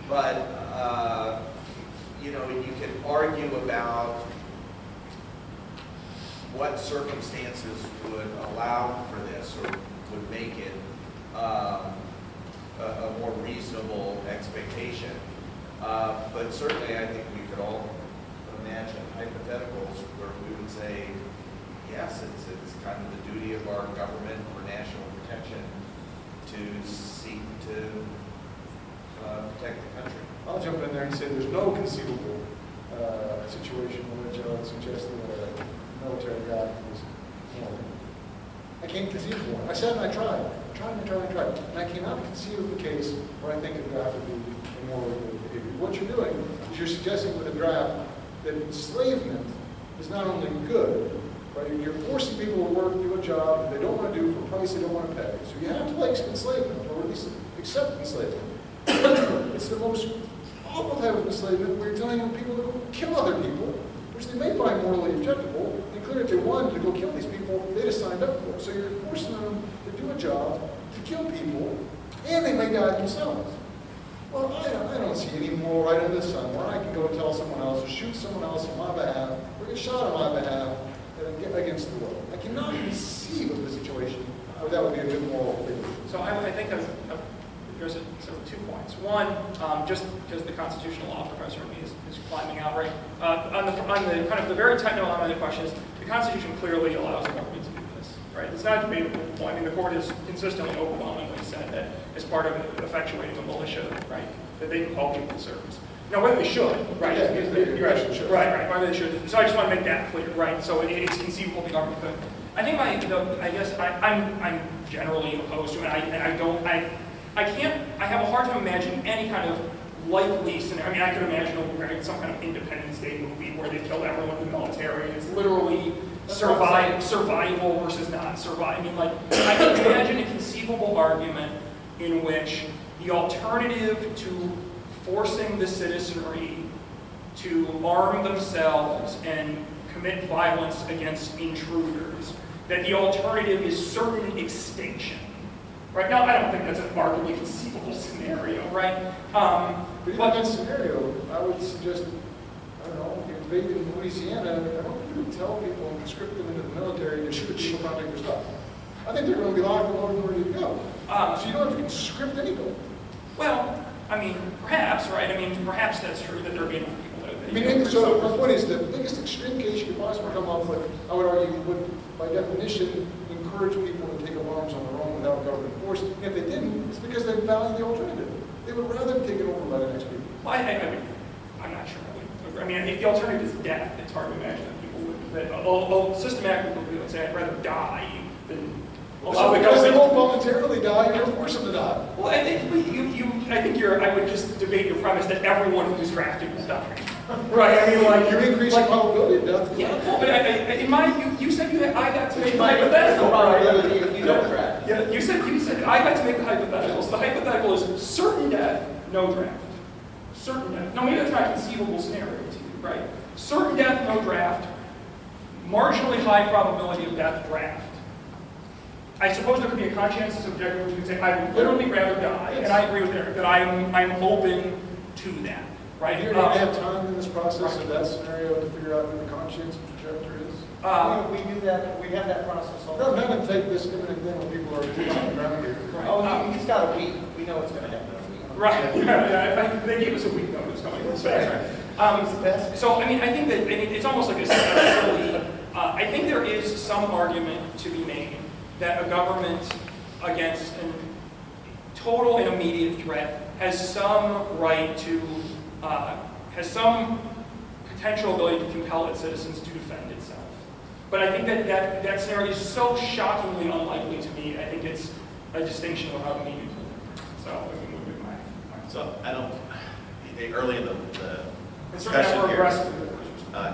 But you can argue about what circumstances would allow for this or would make it a more reasonable expectation. But certainly I think we could all imagine hypotheticals where we would say, yes, it's kind of the duty of our government for national protection to seek to protect the country. I'll jump in there and say there's no conceivable situation in which I would suggest that a military guy is morally. I can't conceive of one. I said and I tried. And I cannot conceive of a case where I think a draft would be immoral behavior. What you're doing is you're suggesting with a draft that enslavement is not only good, but you're forcing people to work, do a job that they don't want to do for a price they don't want to pay. So you have to like enslavement, or at least accept enslavement. It's the most awful type of enslavement where you're telling people to go kill other people, which they may find morally objectable, and clearly if they wanted to go kill these people, they just signed up for it. So you're forcing them to do a job, to kill people, and they may die themselves. Well, I don't see any moral right under the sun where I can go tell someone else or shoot someone else on my behalf or get shot on my behalf against the will. I cannot conceive of a situation where that would be a good moral thing. So I think there's sort of 2 points. One, just because the constitutional law professor in me is climbing out, right? On the kind of the very technical element of the question is, the Constitution clearly allows the government to do this, right? It's not debatable. I mean, the court has consistently, overwhelmingly said that as part of effectuating a militia, right, that they can call people to service. Now, whether they should, right? Yeah, Right, whether they should. So I just want to make that clear, right? So it's conceivable the government could. I think I guess I'm generally opposed to it. I have a hard time imagining any kind of likely scenario. I mean, I could imagine some kind of Independence Day movie where they kill everyone in the military, and it's literally survival versus not survival. I mean, like, I can imagine a conceivable argument in which the alternative to forcing the citizenry to arm themselves and commit violence against intruders, that the alternative is certain extinction. Right now, I don't think that's an arguably conceivable scenario, right? But in that scenario, I would suggest, I don't know, if you're debating in Louisiana, I don't think you would tell people and conscript them into the military to shoot people trying to take their stuff. I think they're going to be locked and loaded and ready to go. So you don't have to conscript anybody. Well, I mean, perhaps, right? I mean, perhaps that's true that there would be enough people that I mean, so my point is the biggest extreme case you could possibly come up with, I would argue, would by definition encourage people to take up arms on their own without government force. And if they didn't, it's because they value the alternative. They would rather be taken over by the next people. Well, I'm not sure I would. I mean, if the alternative is death, it's hard to imagine that people would. Systematically, people would say, I'd rather die than allow the because they government. won't voluntarily die, you're going to force them to die. Well, I think I would just debate your premise that everyone who's drafted will die. Right, I mean, like, you're increasing probability of death. Yeah, well, but you said I got to make the That's the hypothetical. probability if you don't draft. Yeah, you said I got to make the hypothetical. So the hypothetical is certain death, no draft. Certain death. No, maybe that's not a conceivable scenario to you, right? Certain death, no draft. Marginally high probability of death, draft. I suppose there could be a conscientious objection where you could say, I would literally rather die, and I agree with Eric that I'm open to that. Right? You're going to have time in this process of that scenario to figure out who the conscience objector is? We do that, we have that process all the No, time. not to take this imminent thing when people are on the ground here. Right. Oh, he's got a week, we know it's gonna happen in a week. Right, yeah, they gave us a week notice coming this way. So, I mean, I think that, it's almost like a silly, I think there is some argument to be made that a government against a total and immediate threat has some right to, has some potential ability to compel its citizens to defend itself. But I think that scenario is so shockingly unlikely to me, I think it's a distinction without meaningful. So, I mean, would be my So I don't, early in the It's certainly discussion more here, aggressive.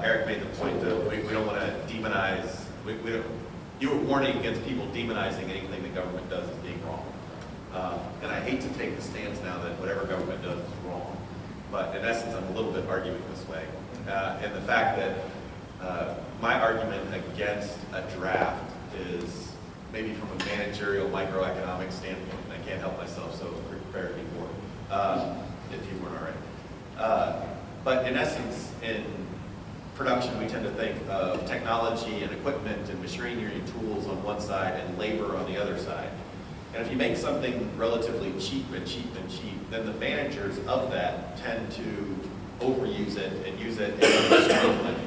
Eric made the point that we don't want to demonize, we don't, you were warning against people demonizing anything the government does as being wrong. And I hate to take the stance now that whatever government does is wrong. But in essence, I'm a little bit arguing this way. And the fact that my argument against a draft is maybe from a managerial microeconomic standpoint. I can't help myself, so prepare to be bored, if you weren't already. But in essence, in production, we tend to think of technology and equipment and machinery and tools on one side and labor on the other side. And if you make something relatively cheap and cheap and cheap, then the managers of that tend to overuse it and use it in a